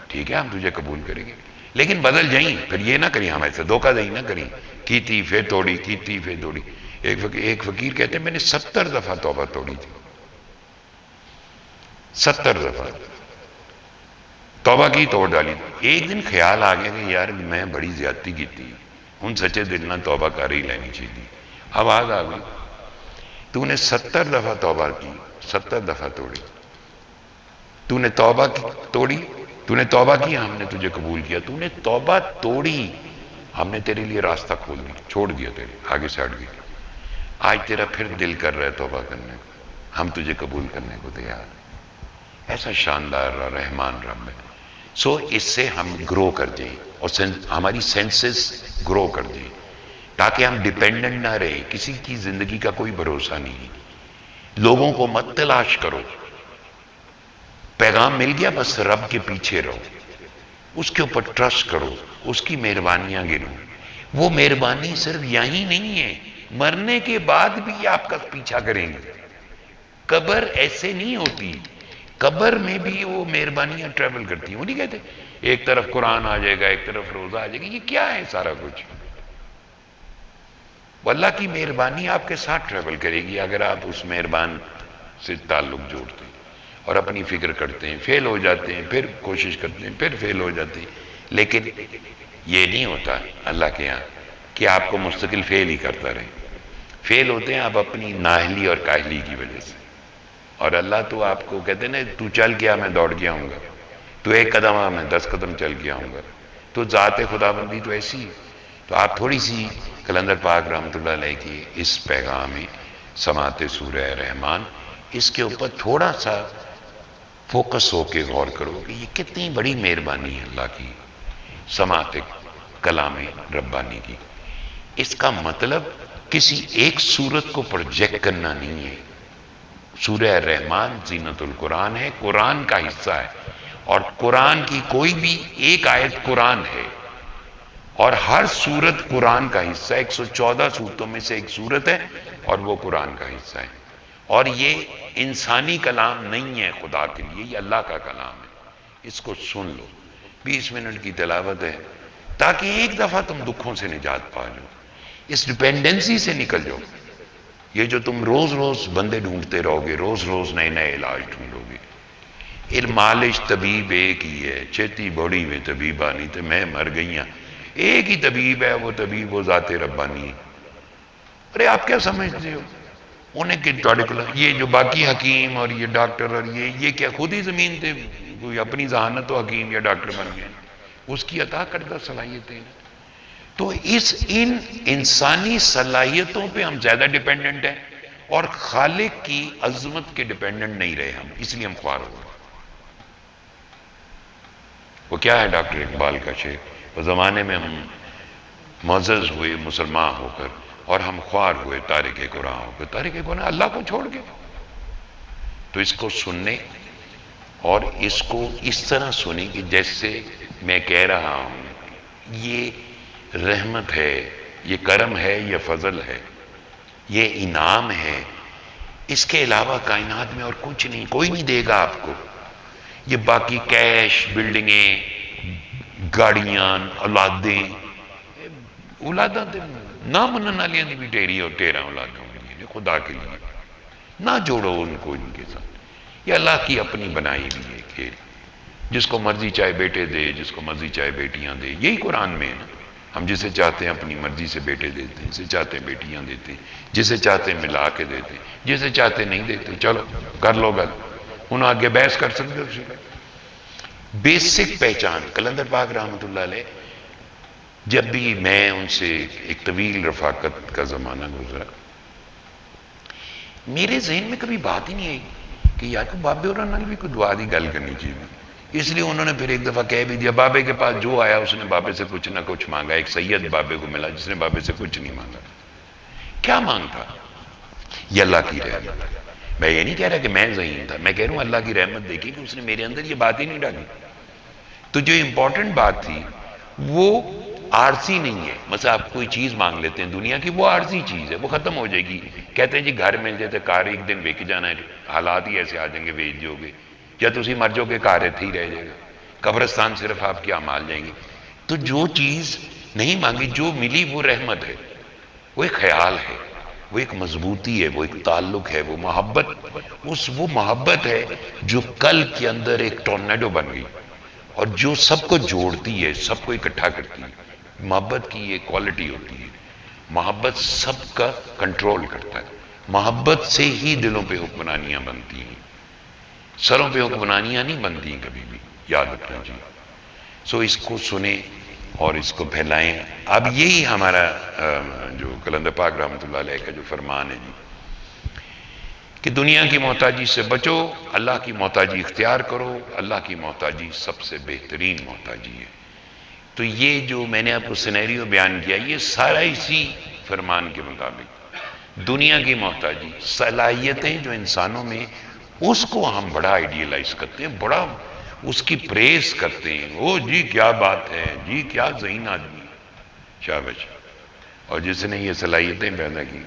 ٹھیک ہے ہم تجھے قبول کریں گے، لیکن بدل جائیں، پھر یہ نہ کریں ہم ایسے دھوکہ دہی نہ کریں، کی تھی پھر توڑی، کی تھی پھر توڑی۔ ایک فقیر کہتے ہیں میں نے 70 دفعہ توبہ توڑی تھی، 70 دفعہ توبہ کی توڑ ڈالی۔ ایک دن خیال آ گیا کہ یار میں بڑی زیادتی کی تھی، ان سچے دل نہ توبہ کر ہی لینی چاہیے۔ آواز آ گئی تو نے 70 دفعہ توبہ کی، 70 دفعہ توڑی، تو نے توبہ توڑی، تو نے توبہ کی، ہم نے تجھے قبول کیا، تو نے توبہ توڑی، ہم نے تیرے لیے راستہ کھول دیا، چھوڑ دیا، تیرے آگے سے ہٹ گئی، آج تیرا پھر دل کر رہا ہے توبہ کرنے کو، ہم تجھے قبول کرنے کو تیار ہیں۔ ایسا شاندار اور رحمان رب ہے۔ سو اس سے ہم گرو کر دیں اور ہماری سینسز گرو کر دیں تاکہ ہم ڈیپینڈنٹ نہ رہیں، کسی کی زندگی کا کوئی بھروسہ نہیں، لوگوں کو مت تلاش کرو، پیغام مل گیا بس رب کے پیچھے رہو، اس کے اوپر ٹرسٹ کرو، اس کی مہربانیاں گنو۔ وہ مہربانی صرف یہی نہیں ہے، مرنے کے بعد بھی یہ آپ کا پیچھا کریں گے. قبر ایسے نہیں ہوتی، قبر میں بھی وہ مہربانیاں ٹریول کرتی ہیں. وہ نہیں کہتے ایک طرف قرآن آ جائے گا، ایک طرف روزہ آ جائے گا. یہ کیا ہے سارا کچھ؟ وہ اللہ کی مہربانی آپ کے ساتھ ٹریول کرے گی اگر آپ اس مہربان سے تعلق جوڑتے ہیں اور اپنی فکر کرتے ہیں. فیل ہو جاتے ہیں، پھر کوشش کرتے ہیں، پھر فیل ہو جاتے ہیں. لیکن یہ نہیں ہوتا اللہ کے ہاں کہ آپ کو مستقل فیل ہی کرتا رہے. فیل ہوتے ہیں آپ اپنی نااہلی اور کاہلی کی وجہ سے. اور اللہ تو آپ کو کہتے ہیں نا، تو چل گیا میں دوڑ کے آؤں گا، تو ایک قدم آ میں 10 قدم چل کے آؤں گا. تو ذات خدا بندی تو ایسی ہے. تو آپ تھوڑی سی قلندر پاک رحمۃ اللہ علیہ کی اس پیغام سماعت سورہ رحمان، اس کے اوپر تھوڑا سا فوکس ہو کے غور کرو کہ یہ کتنی بڑی مہربانی ہے اللہ کی سماعت کلام ربانی کی. اس کا مطلب کسی ایک صورت کو پروجیکٹ کرنا نہیں ہے. سورہ رحمان زینت القرآن ہے، قرآن کا حصہ ہے، اور قرآن کی کوئی بھی ایک آیت قرآن ہے، اور ہر سورت قرآن کا حصہ ہے. 114 سورتوں میں سے ایک سورت ہے اور وہ قرآن کا حصہ ہے. اور یہ انسانی کلام نہیں ہے خدا کے لیے، یہ اللہ کا کلام ہے. اس کو سن لو. 20 منٹ کی تلاوت ہے تاکہ ایک دفعہ تم دکھوں سے نجات پا جاؤ، اس ڈیپینڈنسی سے نکل جاؤ. یہ جو تم روز روز بندے ڈھونڈتے رہو گے، روز روز نئے نئے علاج ڈھونڈو گے. مالش طبیب ایک ہی ہے، چیتی بڑی میں طبیبانی تے میں مر گئی ہوں. ایک ہی طبیب ہے، وہ طبیب وہ ذات ربانی ہے. ارے آپ کیا سمجھتے ہو انہیں کہ یہ جو باقی حکیم اور یہ ڈاکٹر اور یہ کیا خود ہی زمین تھے، کوئی اپنی ذہانت و حکیم یا ڈاکٹر بن گئے؟ اس کی عطا کردہ صلاحیتیں. تو ان انسانی صلاحیتوں پہ ہم زیادہ ڈیپینڈنٹ ہیں اور خالق کی عظمت کے ڈیپینڈنٹ نہیں رہے ہم، اس لیے ہم خوار ہو گئے. وہ کیا ہے ڈاکٹر اقبال کا شعر، وہ زمانے میں ہم معزز ہوئے مسلمان ہو کر اور ہم خوار ہوئے تارک قرآن ہو کر. تارک قرآن اللہ کو چھوڑ کے. تو اس کو سننے اور اس کو اس طرح سنیں کہ جیسے میں کہہ رہا ہوں یہ رحمت ہے، یہ کرم ہے، یہ فضل ہے، یہ انعام ہے. اس کے علاوہ کائنات میں اور کچھ نہیں، کوئی نہیں دے گا آپ کو. یہ باقی کیش، بلڈنگیں، گاڑیاں، اولادیں نہ منن والیاں دی بھی ٹیری اور ٹیرا اولادیں ہوں گی. خدا کے لیے نہ جوڑو ان کو ان کے ساتھ. یہ اللہ کی اپنی بنائی ہوئی ہے کھیل. جس کو مرضی چاہے بیٹے دے، جس کو مرضی چاہے بیٹیاں دے. یہی قرآن میں ہے نا. ہم جسے چاہتے ہیں اپنی مرضی سے بیٹے دیتے ہیں، جسے چاہتے ہیں بیٹیاں دیتے ہیں، جسے چاہتے ہیں ملا کے دیتے ہیں، جسے چاہتے نہیں دیتے. چلو کر لو گل، انہوں آگے بحث کر سکتے ہو. بیسک پہچان قلندر پاک رحمۃ اللہ علیہ، جب بھی میں ان سے ایک طویل رفاقت کا زمانہ گزرا، میرے ذہن میں کبھی بات ہی نہیں آئی کہ یار کو بابے اور نال بھی کوئی دعا دی گل کرنی چاہیے. اس لیے انہوں نے پھر ایک دفعہ کہہ بھی دیا، بابے کے پاس جو آیا اس نے بابے سے کچھ نہ کچھ مانگا. ایک سید بابے کو ملا جس نے بابے سے کچھ نہیں مانگا. کیا مانگتا؟ یہ اللہ کی رحمت. میں یہ نہیں کہہ رہا کہ میں ذہین تھا، میں کہہ رہا ہوں اللہ کی رحمت دیکھی کہ اس نے میرے اندر یہ بات ہی نہیں ڈالی. تو جو امپورٹنٹ بات تھی وہ عارضی نہیں ہے. مثلا آپ کوئی چیز مانگ لیتے ہیں دنیا کی، وہ عارضی چیز ہے، وہ ختم ہو جائے گی. کہتے ہیں جی گھر مل جائے، کار ایک دن وک جانا ہے، حالات ہی ایسے آ جائیں گے بیچ دو گے، یا تسی مر جاؤ گے، کار اتھے ہی رہ جائے گا، قبرستان صرف آپ کی اعمال جائیں گی. تو جو چیز نہیں مانگی، جو ملی وہ رحمت ہے، وہ ایک خیال ہے، وہ ایک مضبوطی ہے، وہ ایک تعلق ہے، وہ محبت. وہ محبت ہے جو کل کے اندر ایک ٹورنیڈو بن گئی اور جو سب کو جوڑتی ہے، سب کو اکٹھا کرتی ہے. محبت کی یہ کوالٹی ہوتی ہے. محبت سب کا کنٹرول کرتا ہے. محبت سے ہی دلوں پہ حکمرانیاں بنتی ہیں، سروں پہ حکمرانیاں نہیں بنتی ہیں کبھی بھی، یاد رکھنا چاہیے. سو اس کو سنیں اور اس کو پھیلائیں. اب یہی ہمارا جو قلندر پاک رحمۃ اللہ علیہ کا جو فرمان ہے جی کہ دنیا کی محتاجی سے بچو، اللہ کی محتاجی اختیار کرو. اللہ کی محتاجی سب سے بہترین محتاجی ہے. تو یہ جو میں نے آپ کو سینیریو بیان کیا، یہ سارا اسی فرمان کے مطابق. دنیا کی محتاجی، صلاحیتیں جو انسانوں میں، اس کو ہم بڑا آئیڈیلائز کرتے ہیں، بڑا اس کی پریز کرتے ہیں. او جی کیا بات ہے، جی کیا ذہین آدمی. شاباش. اور جس نے یہ صلاحیتیں پیدا کی،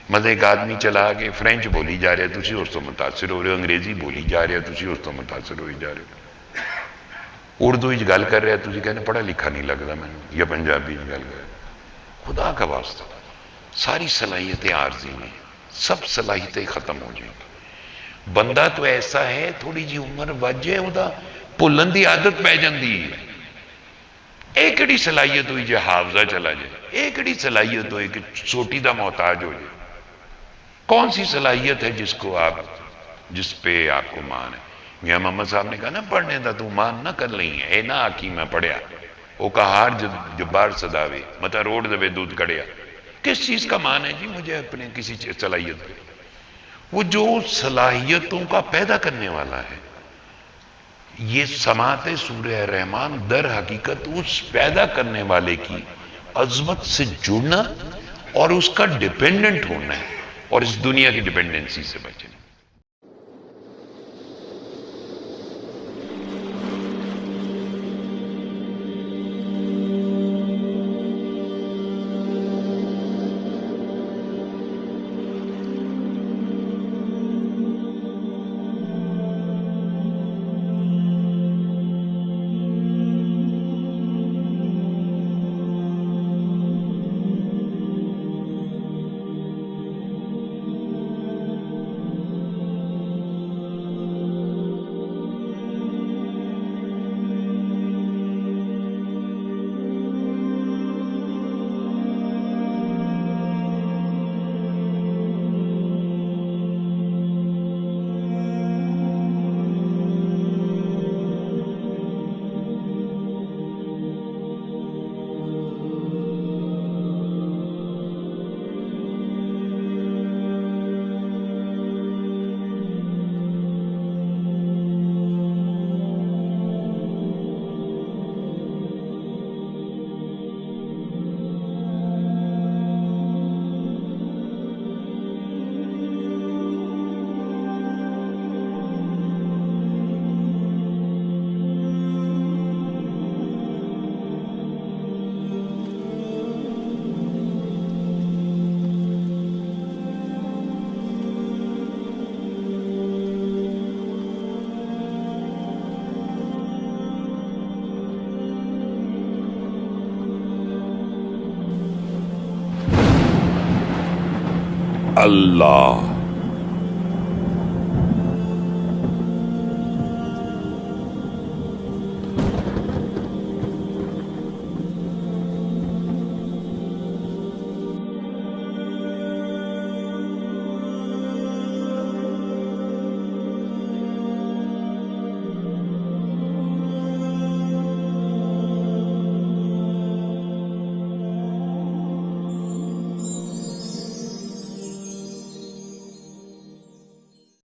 مطلب ایک آدمی چلا کے فرینچ بولی جا رہے تسی اس تو متاثر ہو رہے ہو، انگریزی بولی جا رہے تسی اس تو متاثر ہوئی جا رہے ہو، اردو ہی گل کر رہے تسی کہنے پڑھا لکھا نہیں لگتا میں نے، یا پنجابی ہی گل کر، خدا کا واسطہ ساری صلاحیتیں عارضی ہیں، سب صلاحیتیں ختم ہو جائیں گی۔ بندہ تو ایسا ہے تھوڑی جی عمر وجہ ہوتا بھولن دی عادت پہ جاندی ہے۔ ایکڑی صلاحیت ہوئی جائے حافظہ چلا جائے، ایکڑی صلاحیت ہوئی کہ سوٹی دا محتاج ہو جائے، کون سی صلاحیت ہے جس پہ آپ کو مان ہے؟ میاں محمد صاحب نے کہا نا پڑھنے دا تو مان نہ کر لیں اے نہ آکی میں پڑھیا، او کہار جبار صداوے متا روڈ دے دودھ کڑیا، کس چیز کا مان ہے جی مجھے اپنے کسی صلاحیت پہ؟ وہ جو صلاحیتوں کا پیدا کرنے والا ہے، یہ سماعت سورہ رحمان در حقیقت اس پیدا کرنے والے کی عظمت سے جڑنا اور اس کا ڈیپینڈنٹ ہونا ہے، اور اس دنیا کی ڈیپینڈنسی سے بچنا۔ اللہ